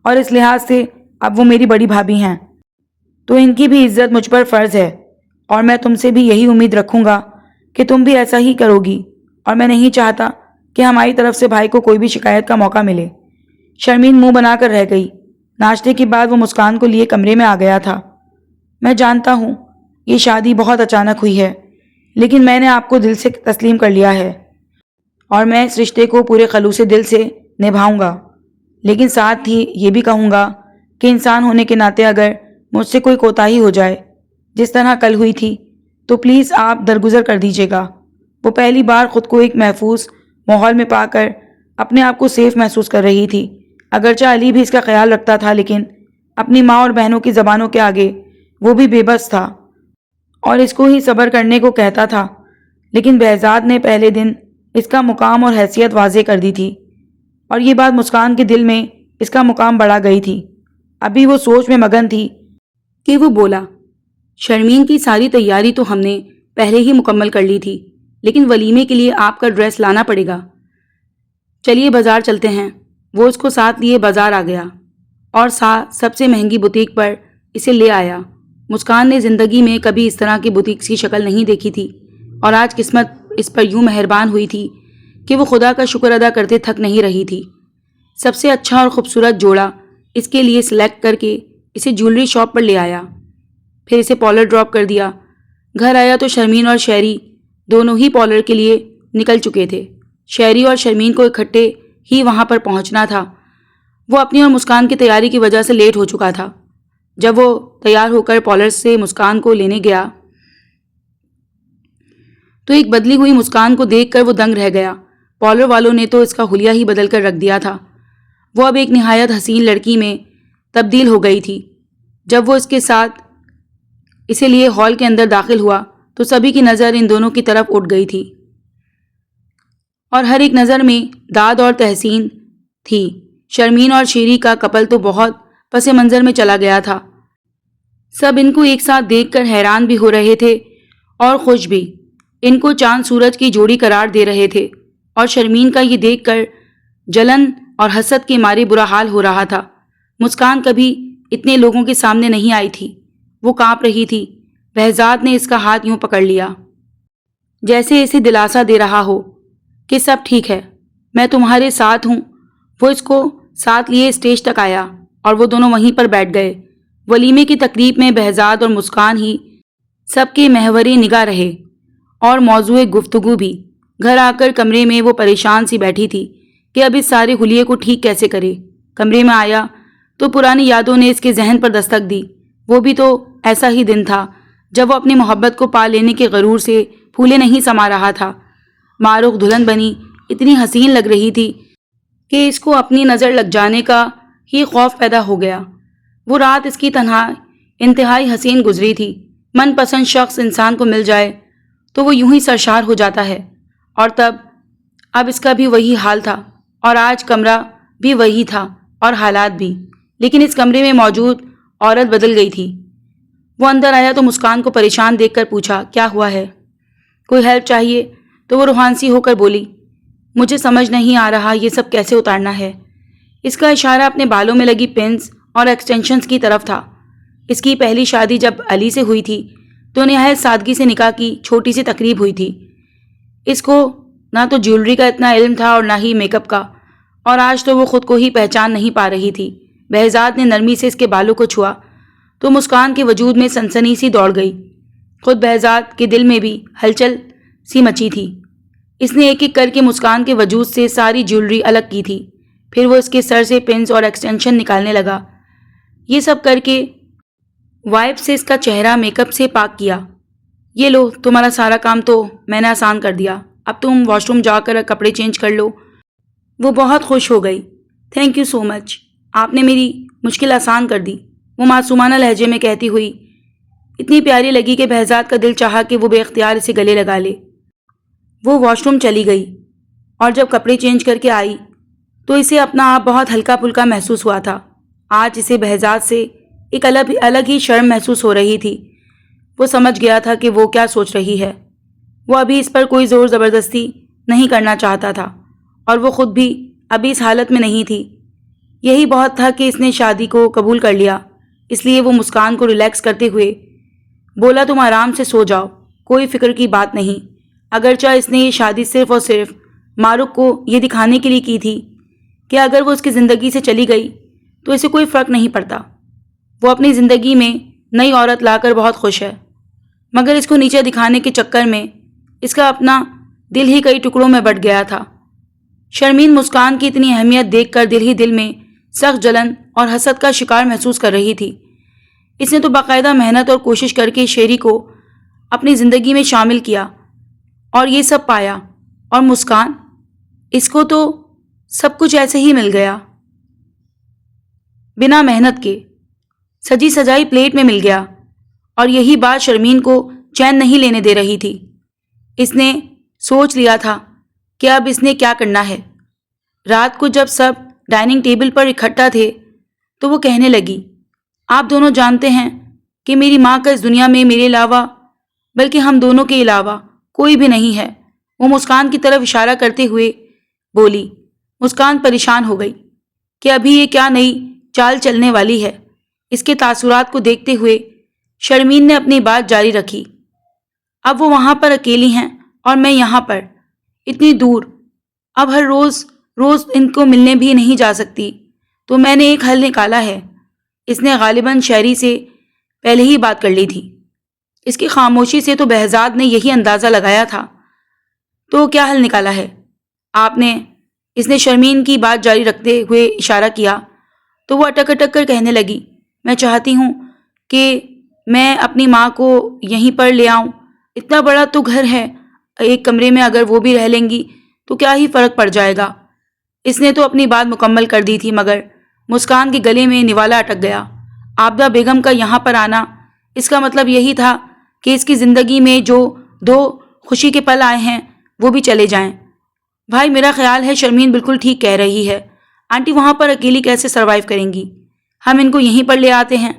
اور اس لحاظ سے اب وہ میری بڑی بھابھی ہیں تو ان کی بھی عزت مجھ پر فرض ہے، اور میں تم سے بھی یہی امید رکھوں گا کہ تم بھی ایسا ہی کرو گی، اور میں نہیں چاہتا کہ ہماری طرف سے بھائی کو کوئی بھی شکایت کا موقع ملے۔ شرمین منہ بنا کر رہ گئی۔ ناشتے کے بعد وہ مسکان کو لیے کمرے میں آ گیا تھا۔ میں جانتا ہوں یہ شادی بہت اچانک ہوئی ہے، لیکن میں نے آپ کو دل سے تسلیم کر لیا ہے اور میں اس رشتے کو پورے خلوص دل سے نبھاؤں گا، لیکن ساتھ ہی یہ بھی کہوں گا کہ انسان ہونے کے ناطے اگر مجھ سے کوئی کوتاہی ہو جائے جس طرح کل ہوئی تھی تو پلیز آپ درگزر کر دیجیے گا۔ وہ پہلی بار خود کو ایک محفوظ ماحول میں پا کر اپنے آپ کو سیف محسوس کر رہی تھی۔ اگرچہ علی بھی اس کا خیال رکھتا تھا، لیکن اپنی ماں اور بہنوں کی زبانوں کے آگے وہ بھی بے بس تھا اور اس کو ہی صبر کرنے کو کہتا تھا۔ لیکن بہزاد نے پہلے دن اس کا مقام اور حیثیت واضح کر دی تھی، اور یہ بات مسکان کے دل میں اس کا مقام بڑھا گئی تھی۔ ابھی وہ سوچ میں مگن تھی کہ وہ بولا، شرمین کی ساری تیاری تو ہم نے پہلے ہی مکمل کر لی تھی، لیکن ولیمے کے لیے آپ کا ڈریس لانا پڑے گا، چلیے بازار چلتے ہیں۔ وہ اس کو ساتھ لیے بازار آ گیا اور سب سے مہنگی بوتیک پر اسے لے آیا۔ مسکان نے زندگی میں کبھی اس طرح کی بوتیکس کی شکل نہیں دیکھی تھی، اور آج قسمت اس پر یوں مہربان ہوئی تھی کہ وہ خدا کا شکر ادا کرتے تھک نہیں رہی تھی۔ سب سے اچھا اور خوبصورت جوڑا اس کے لیے سلیکٹ کر کے اسے جیولری شاپ پر لے آیا، پھر اسے پارلر ڈراپ کر دیا۔ گھر آیا تو شرمین اور شہری دونوں ہی پارلر کے لیے نکل چکے تھے۔ شہری اور شرمین کو اکٹھے ہی وہاں پر پہنچنا تھا۔ وہ اپنی اور مسکان کی تیاری کی وجہ سے لیٹ ہو چکا تھا۔ جب وہ تیار ہو کر پارلر سے مسکان کو لینے گیا تو ایک بدلی ہوئی مسکان کو دیکھ کر وہ دنگ رہ گیا۔ پارلر والوں نے تو اس کا حلیہ ہی بدل کر رکھ دیا تھا۔ وہ اب ایک نہایت حسین لڑکی میں تبدیل ہو گئی تھی۔ جب وہ اس کے ساتھ اسے لیے ہال کے اندر داخل ہوا تو سبھی کی نظر ان دونوں کی طرف اٹھ گئی تھی، اور ہر ایک نظر میں داد اور تحسین تھی۔ شرمین اور شیری کا کپل تو بہت پس منظر میں چلا گیا تھا۔ سب ان کو ایک ساتھ دیکھ کر حیران بھی ہو رہے تھے اور خوش بھی۔ ان کو چاند سورج کی جوڑی قرار دے رہے تھے، اور شرمین کا یہ دیکھ کر جلن اور حسد کے مارے برا حال ہو رہا تھا۔ مسکان کبھی اتنے لوگوں کے سامنے نہیں آئی تھی، وہ کانپ رہی تھی۔ بہزاد نے اس کا ہاتھ یوں پکڑ لیا جیسے اسے دلاسا دے رہا ہو کہ سب ٹھیک ہے، میں تمہارے ساتھ ہوں۔ وہ اس کو ساتھ لیے اسٹیج تک آیا اور وہ دونوں وہیں پر بیٹھ گئے۔ ولیمے کی تقریب میں بہزاد اور مسکان ہی سب کے محور نگاہ رہے اور موضوع گفتگو بھی۔ گھر آ کر کمرے میں وہ پریشان سی بیٹھی تھی کہ اب اس سارے حلیے کو ٹھیک کیسے کرے۔ کمرے میں آیا تو پرانی یادوں نے اس کے ذہن پر دستک دی۔ وہ بھی تو ایسا ہی دن تھا جب وہ اپنی محبت کو پا لینے کے غرور سے پھولے نہیں سما رہا تھا۔ معروق دلہن بنی اتنی حسین لگ رہی تھی کہ اس کو اپنی نظر لگ جانے کا ہی خوف پیدا ہو گیا۔ وہ رات اس کی تنہا انتہائی حسین گزری تھی۔ من پسند شخص انسان کو مل جائے تو وہ یوں ہی سرشار ہو جاتا ہے، اور اب اس کا بھی وہی حال تھا، اور آج کمرہ بھی وہی تھا اور حالات بھی، لیکن اس کمرے میں موجود عورت بدل گئی تھی۔ وہ اندر آیا تو مسکان کو پریشان دیکھ کر پوچھا، کیا ہوا ہے؟ کوئی ہیلپ چاہیے؟ تو وہ روحانسی ہو کر بولی، مجھے سمجھ نہیں آ رہا یہ سب کیسے اتارنا ہے۔ اس کا اشارہ اپنے بالوں میں لگی پنس اور ایکسٹینشنز کی طرف تھا۔ اس کی پہلی شادی جب علی سے ہوئی تھی تو نہایت سادگی سے نکاح کی چھوٹی سی تقریب ہوئی تھی۔ اس کو نہ تو جیولری کا اتنا علم تھا اور نہ ہی میک اپ کا، اور آج تو وہ خود کو ہی پہچان نہیں پا رہی تھی۔ بہزاد نے نرمی سے اس کے بالوں کو چھوا تو مسکان کے وجود میں سنسنی سی دوڑ گئی۔ خود بہزاد کے دل میں بھی ہلچل سی مچی تھی۔ اس نے ایک ایک کر کے مسکان کے وجود سے ساری جیولری الگ کی تھی۔ پھر وہ اس کے سر سے پنس اور ایکسٹینشن نکالنے لگا۔ یہ سب کر کے وائپ سے اس کا چہرہ میک اپ سے پاک کیا۔ یہ لو، تمہارا سارا کام تو میں نے آسان کر دیا، اب تم واش روم جا کر کپڑے چینج کر لو۔ وہ بہت خوش ہو گئی۔ تھینک یو سو مچ، آپ نے میری مشکل آسان کر دی، وہ معصومانہ لہجے میں کہتی ہوئی اتنی پیاری لگی کہ بہزاد کا دل چاہا کہ وہ بے اختیار اسے گلے لگا لے۔ وہ واش روم چلی گئی اور جب کپڑے چینج کر کے آئی تو اسے اپنا آپ بہت ہلکا پھلکا محسوس ہوا تھا۔ آج اسے بہزاد سے ایک الگ ہی شرم محسوس ہو رہی تھی۔ وہ سمجھ گیا تھا کہ وہ کیا سوچ رہی ہے۔ وہ ابھی اس پر کوئی زور زبردستی نہیں کرنا چاہتا تھا اور وہ خود بھی ابھی اس حالت میں نہیں تھی۔ یہی بہت تھا کہ اس نے شادی کو قبول کر لیا، اس لیے وہ مسکان کو ریلیکس کرتے ہوئے بولا تم آرام سے سو جاؤ، کوئی فکر کی بات نہیں۔ اگرچہ اس نے یہ شادی صرف اور صرف ماروق کو یہ دکھانے کے لیے کی تھی کہ اگر وہ اس کی زندگی سے چلی گئی تو اسے کوئی فرق نہیں پڑتا۔ وہ اپنی زندگی میں نئی عورت لا کر بہت خوش ہے، مگر اس کو نیچے دکھانے کے چکر میں اس کا اپنا دل ہی کئی ٹکڑوں میں بٹ گیا تھا۔ شرمین مسکان کی اتنی اہمیت دیکھ کر دل ہی دل میں سخت جلن اور حسد کا شکار محسوس کر رہی تھی۔ اس نے تو باقاعدہ محنت اور کوشش کر کے شیری کو اپنی زندگی میں شامل کیا اور یہ سب پایا، اور مسکان، اس کو تو سب کچھ ایسے ہی مل گیا، بنا محنت کے، سجی سجائی پلیٹ میں مل گیا۔ اور یہی بات شرمین کو چین نہیں لینے دے رہی تھی۔ اس نے سوچ لیا تھا کہ اب اس نے کیا کرنا ہے۔ رات کو جب سب ڈائننگ ٹیبل پر اکٹھا تھے تو وہ کہنے لگی آپ دونوں جانتے ہیں کہ میری ماں کا اس دنیا میں میرے علاوہ، بلکہ ہم دونوں کے علاوہ کوئی بھی نہیں ہے۔ وہ مسکان کی طرف اشارہ کرتے ہوئے بولی۔ مسکان پریشان ہو گئی کہ ابھی یہ کیا نئی چال چلنے والی ہے۔ اس کے تاثرات کو دیکھتے ہوئے شرمین نے اپنی بات جاری رکھی، اب وہ وہاں پر اکیلی ہیں اور میں یہاں پر اتنی دور، اب ہر روز ان کو ملنے بھی نہیں جا سکتی، تو میں نے ایک حل نکالا ہے۔ اس نے غالباً شہری سے پہلے ہی بات کر لی تھی۔ اس کی خاموشی سے تو بہزاد نے یہی اندازہ لگایا تھا۔ تو کیا حل نکالا ہے آپ نے؟ اس نے شرمین کی بات جاری رکھتے ہوئے اشارہ کیا تو وہ اٹک اٹک کر کہنے لگی میں چاہتی ہوں کہ میں اپنی ماں کو یہیں پر لے آؤں، اتنا بڑا تو گھر ہے، ایک کمرے میں اگر وہ بھی رہ لیں گی تو کیا ہی فرق پڑ جائے گا۔ اس نے تو اپنی بات مکمل کر دی تھی مگر مسکان کے گلے میں نوالا اٹک گیا۔ عابدہ بیگم کا یہاں پر آنا، اس کا مطلب یہی تھا کہ اس کی زندگی میں جو دو خوشی کے پل آئے ہیں وہ بھی چلے جائیں۔ بھائی میرا خیال ہے شرمین بالکل ٹھیک کہہ رہی ہے، آنٹی وہاں پر اکیلی کیسے سروائیو کریں گی، ہم ان کو یہیں پر لے آتے ہیں۔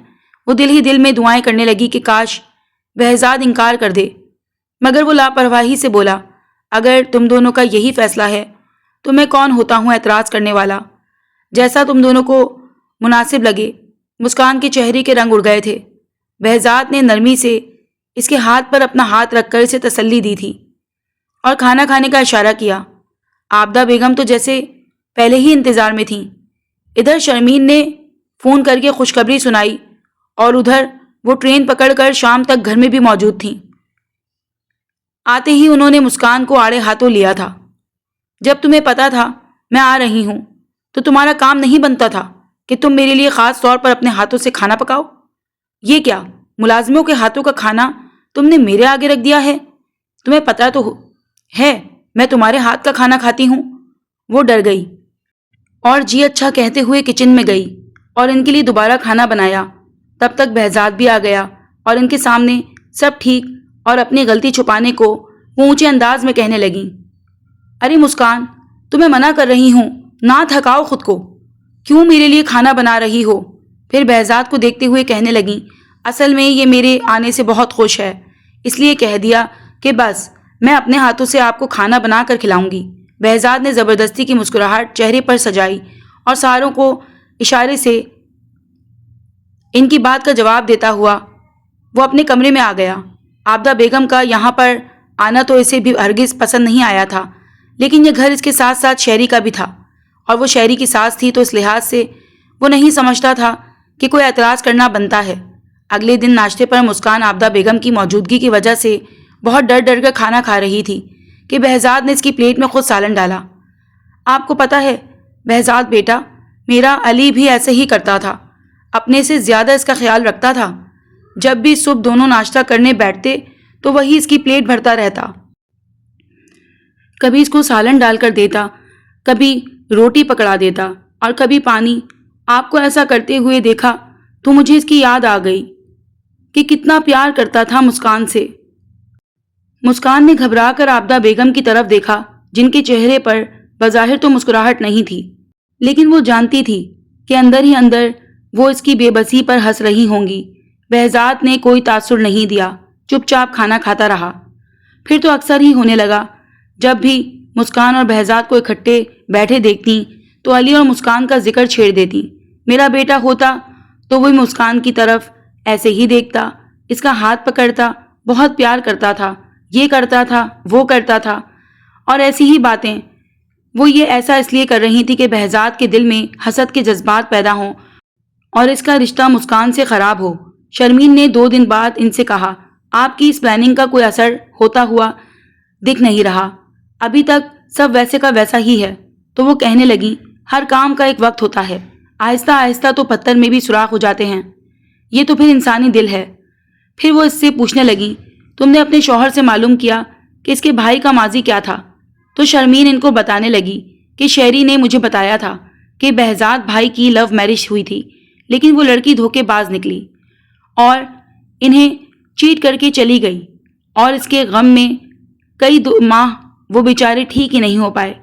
وہ دل ہی دل میں دعائیں کرنے لگی کہ کاش بہزاد انکار کر دے، مگر وہ لاپرواہی سے بولا اگر تم دونوں کا یہی فیصلہ ہے تو میں کون ہوتا ہوں اعتراض کرنے والا، جیسا تم دونوں کو مناسب لگے۔ مسکان کے چہرے کے رنگ اڑ گئے تھے۔ بہزاد نے نرمی سے اس کے ہاتھ پر اپنا ہاتھ رکھ کر اسے تسلی دی تھی اور کھانا کھانے کا اشارہ کیا۔ عابدہ بیگم تو جیسے پہلے ہی انتظار میں تھیں۔ ادھر شرمین نے فون کر کے خوشخبری سنائی اور ادھر وہ ٹرین پکڑ کر شام تک گھر میں بھی موجود تھیں۔ آتے ہی انہوں نے مسکان کو آڑے ہاتھوں لیا تھا۔ جب تمہیں پتا تھا میں آ رہی ہوں تو تمہارا کام نہیں بنتا تھا کہ تم میرے لیے خاص طور پر اپنے ہاتھوں سے کھانا پکاؤ؟ یہ کیا ملازموں کے ہاتھوں کا کھانا تم نے میرے آگے رکھ دیا ہے؟ تمہیں پتا تو ہے میں تمہارے ہاتھ کا کھانا کھاتی ہوں۔ وہ ڈر گئی اور جی اچھا کہتے ہوئے کچن میں گئی اور ان کے لیے دوبارہ کھانا بنایا۔ تب تک بہزاد بھی آ گیا اور ان کے سامنے سب ٹھیک اور اپنی غلطی چھپانے کو وہ اونچے انداز میں کہنے لگیں ارے مسکان، تمہیں منع کر رہی ہوں، نہ تھکاؤ خود کو، کیوں میرے لیے کھانا بنا رہی ہو؟ پھر بہزاد کو دیکھتے ہوئے کہنے لگیں اصل میں یہ میرے آنے سے بہت خوش ہے، اس لیے کہہ دیا کہ بس میں اپنے ہاتھوں سے آپ کو کھانا بنا کر کھلاؤں گی۔ بہزاد نے زبردستی کی مسکراہٹ چہرے پر سجائی اور ساروں کو اشارے سے ان کی بات کا جواب دیتا ہوا وہ اپنے کمرے میں آ گیا۔ عابدہ بیگم کا یہاں پر آنا تو اسے بھی ہرگز پسند نہیں آیا تھا، لیکن یہ گھر اس کے ساتھ ساتھ شہری کا بھی تھا اور وہ شہری کی ساس تھی، تو اس لحاظ سے وہ نہیں سمجھتا تھا کہ کوئی اعتراض کرنا بنتا ہے۔ اگلے دن ناشتے پر مسکان عابدہ بیگم کی موجودگی کی وجہ سے بہت ڈر ڈر کر کھانا کھا رہی تھی کہ بہزاد نے اس کی پلیٹ میں خود سالن ڈالا۔ آپ کو پتہ ہے بہزاد بیٹا، میرا علی بھی ایسے ہی کرتا تھا، اپنے سے زیادہ اس کا خیال رکھتا تھا۔ جب بھی صبح دونوں ناشتہ کرنے بیٹھتے تو وہی اس کی پلیٹ بھرتا رہتا، کبھی اس کو سالن ڈال کر دیتا، کبھی روٹی پکڑا دیتا اور کبھی پانی۔ آپ کو ایسا کرتے ہوئے دیکھا تو مجھے اس کی یاد آ گئی کہ کتنا پیار کرتا تھا مسکان سے۔ مسکان نے گھبرا کر عابدہ بیگم کی طرف دیکھا، جن کے چہرے پر بظاہر تو مسکراہٹ نہیں تھی، لیکن وہ جانتی تھی کہ اندر ہی اندر وہ اس کی بے بسی پر ہنس رہی ہوں گی۔ بہزاد نے کوئی تاثر نہیں دیا، چپ چاپ کھانا کھاتا رہا۔ پھر تو اکثر ہی ہونے لگا، جب بھی مسکان اور بہزاد کو اکٹھے بیٹھے دیکھتی تو علی اور مسکان کا ذکر چھیڑ دیتی۔ میرا بیٹا ہوتا تو وہ مسکان کی طرف ایسے ہی دیکھتا، اس کا ہاتھ پکڑتا، بہت پیار کرتا تھا، یہ کرتا تھا، وہ کرتا تھا، اور ایسی ہی باتیں۔ وہ یہ ایسا اس لیے کر رہی تھی کہ بہزاد کے دل میں حسد کے جذبات پیدا ہوں اور اس کا رشتہ مسکان سے خراب ہو۔ شرمین نے 2 دن بعد ان سے کہا، آپ کی اس پلاننگ کا کوئی اثر ہوتا ہوا دکھ نہیں رہا، ابھی تک سب ویسے کا ویسا ہی ہے۔ تو وہ کہنے لگی، ہر کام کا ایک وقت ہوتا ہے، آہستہ آہستہ تو پتھر میں بھی سوراخ ہو جاتے ہیں، یہ تو پھر انسانی دل ہے۔ پھر وہ اس سے پوچھنے لگی، تم نے اپنے شوہر سے معلوم کیا کہ اس کے بھائی کا ماضی کیا تھا؟ تو شرمین ان کو بتانے لگی کہ شہری نے مجھے بتایا تھا کہ بہزاد بھائی کی لو میرج ہوئی تھی، لیکن وہ لڑکی دھوکے باز نکلی اور انہیں چیٹ کر کے چلی گئی، اور اس کے غم میں کئی ماہ وہ بیچارے ٹھیک ہی نہیں ہو پائے۔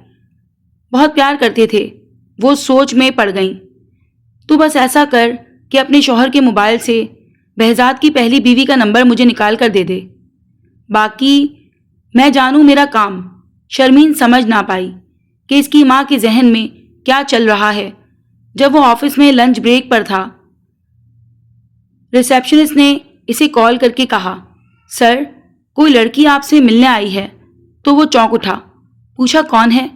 بہت پیار کرتے تھے، وہ سوچ میں پڑ گئیں۔ تو بس ایسا کر کہ اپنے شوہر کے موبائل سے بہزاد کی پہلی بیوی کا نمبر مجھے نکال کر دے دے، باقی میں جانوں میرا کام۔ شرمین سمجھ نہ پائی کہ اس کی ماں کے ذہن میں کیا چل رہا ہے۔ جب وہ آفس میں لنچ بریک پر تھا، ریسیپشنسٹ نے اسے کال کر کے کہا، سر کوئی لڑکی آپ سے ملنے آئی ہے۔ تو وہ چونک اٹھا، پوچھا کون ہے؟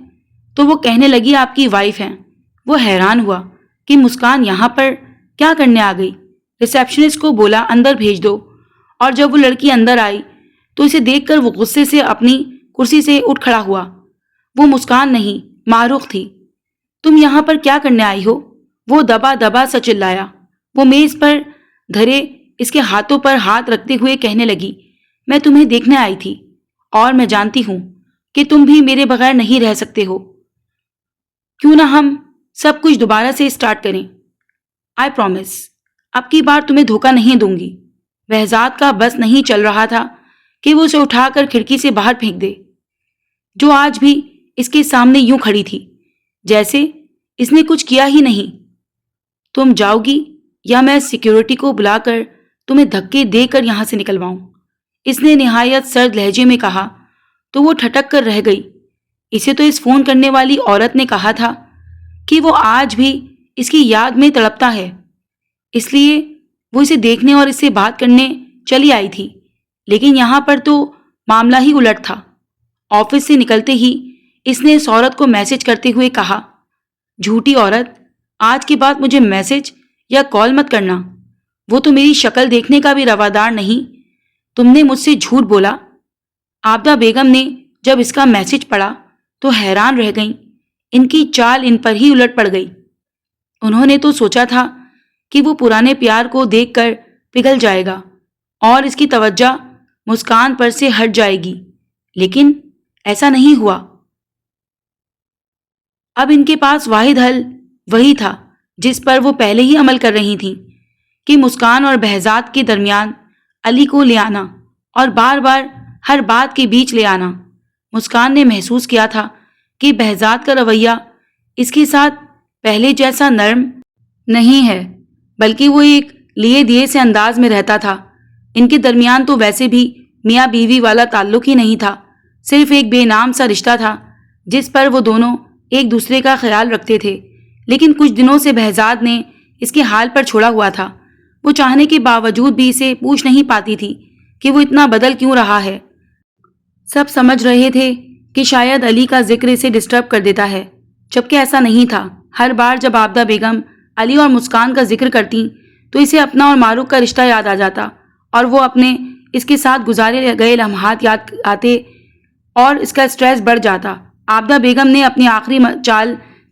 تو وہ کہنے لگی آپ کی وائف ہیں۔ وہ حیران ہوا کہ مسکان یہاں پر کیا کرنے آ گئی۔ ریسیپشنسٹ کو بولا اندر بھیج دو، اور جب وہ لڑکی اندر آئی تو اسے دیکھ کر وہ غصے سے اپنی کرسی سے اٹھ کھڑا ہوا۔ وہ مسکان نہیں، معروق تھی۔ تم یہاں پر کیا کرنے آئی ہو؟ وہ دبا دبا سا چلایا۔ وہ میز پر دھرے اس کے ہاتھوں پر ہاتھ رکھتے ہوئے کہنے لگی، میں تمہیں دیکھنے آئی تھی، اور میں جانتی ہوں کہ تم بھی میرے بغیر نہیں رہ سکتے ہو۔ کیوں نہ ہم سب کچھ دوبارہ سے اسٹارٹ کریں؟ آئی پرومس، اب کی بار تمہیں دھوکہ نہیں دوں گی۔ بہزاد کا بس نہیں چل رہا تھا کہ وہ اسے اٹھا کر کھڑکی سے باہر پھینک دے، جو آج بھی اس کے سامنے یوں کھڑی تھی جیسے اس نے کچھ کیا ہی نہیں۔ تم جاؤ گی یا میں سیکیورٹی کو بلا کر تمہیں دھکے دے کر یہاں سے نکلواؤں؟ اس نے نہایت سرد لہجے میں کہا تو وہ ٹھٹک کر رہ گئی۔ اسے تو اس فون کرنے والی عورت نے کہا تھا کہ وہ آج بھی اس کی یاد میں تڑپتا ہے، اس لیے وہ اسے دیکھنے اور اس سے بات کرنے چلی آئی تھی، لیکن یہاں پر تو معاملہ ہی الٹ تھا۔ آفس سے نکلتے ہی اس نے اس عورت کو میسج کرتے ہوئے کہا، جھوٹی عورت، آج کے بعد مجھے میسج یا کال مت کرنا، وہ تو میری شکل دیکھنے کا بھی روادار نہیں، تم نے مجھ سے جھوٹ بولا۔ عابدہ بیگم نے جب اس کا میسج پڑھا تو حیران رہ گئیں، ان کی چال ان پر ہی الٹ پڑ گئی۔ انہوں نے تو سوچا تھا کہ وہ پرانے پیار کو دیکھ کر پگھل جائے گا اور اس کی توجہ مسکان پر سے ہٹ جائے گی، لیکن ایسا نہیں ہوا۔ اب ان کے پاس واحد حل وہی تھا جس پر وہ پہلے ہی عمل کر رہی تھیں، کہ مسکان اور بہزاد کے درمیان علی کو لے آنا اور بار بار ہر بات کے بیچ لے آنا۔ مسکان نے محسوس کیا تھا کہ بہزاد کا رویہ اس کے ساتھ پہلے جیسا نرم نہیں ہے، بلکہ وہ ایک لیے دیے سے انداز میں رہتا تھا۔ ان کے درمیان تو ویسے بھی میاں بیوی والا تعلق ہی نہیں تھا، صرف ایک بے نام سا رشتہ تھا جس پر وہ دونوں ایک دوسرے کا خیال رکھتے تھے، لیکن کچھ دنوں سے بہزاد نے اس کے حال پر چھوڑا ہوا تھا۔ وہ چاہنے کے باوجود بھی اسے پوچھ نہیں پاتی تھی کہ وہ اتنا بدل کیوں رہا ہے۔ سب سمجھ رہے تھے کہ شاید علی کا ذکر اسے ڈسٹرب کر دیتا ہے، جبکہ ایسا نہیں تھا۔ ہر بار جب عابدہ بیگم علی اور مسکان کا ذکر کرتی تو اسے اپنا اور معروق کا رشتہ یاد آ جاتا، اور وہ اپنے اس کے ساتھ گزارے گئے لمحات یاد آتے اور اس کا سٹریس بڑھ جاتا۔ عابدہ بیگم نے اپنی آخری چال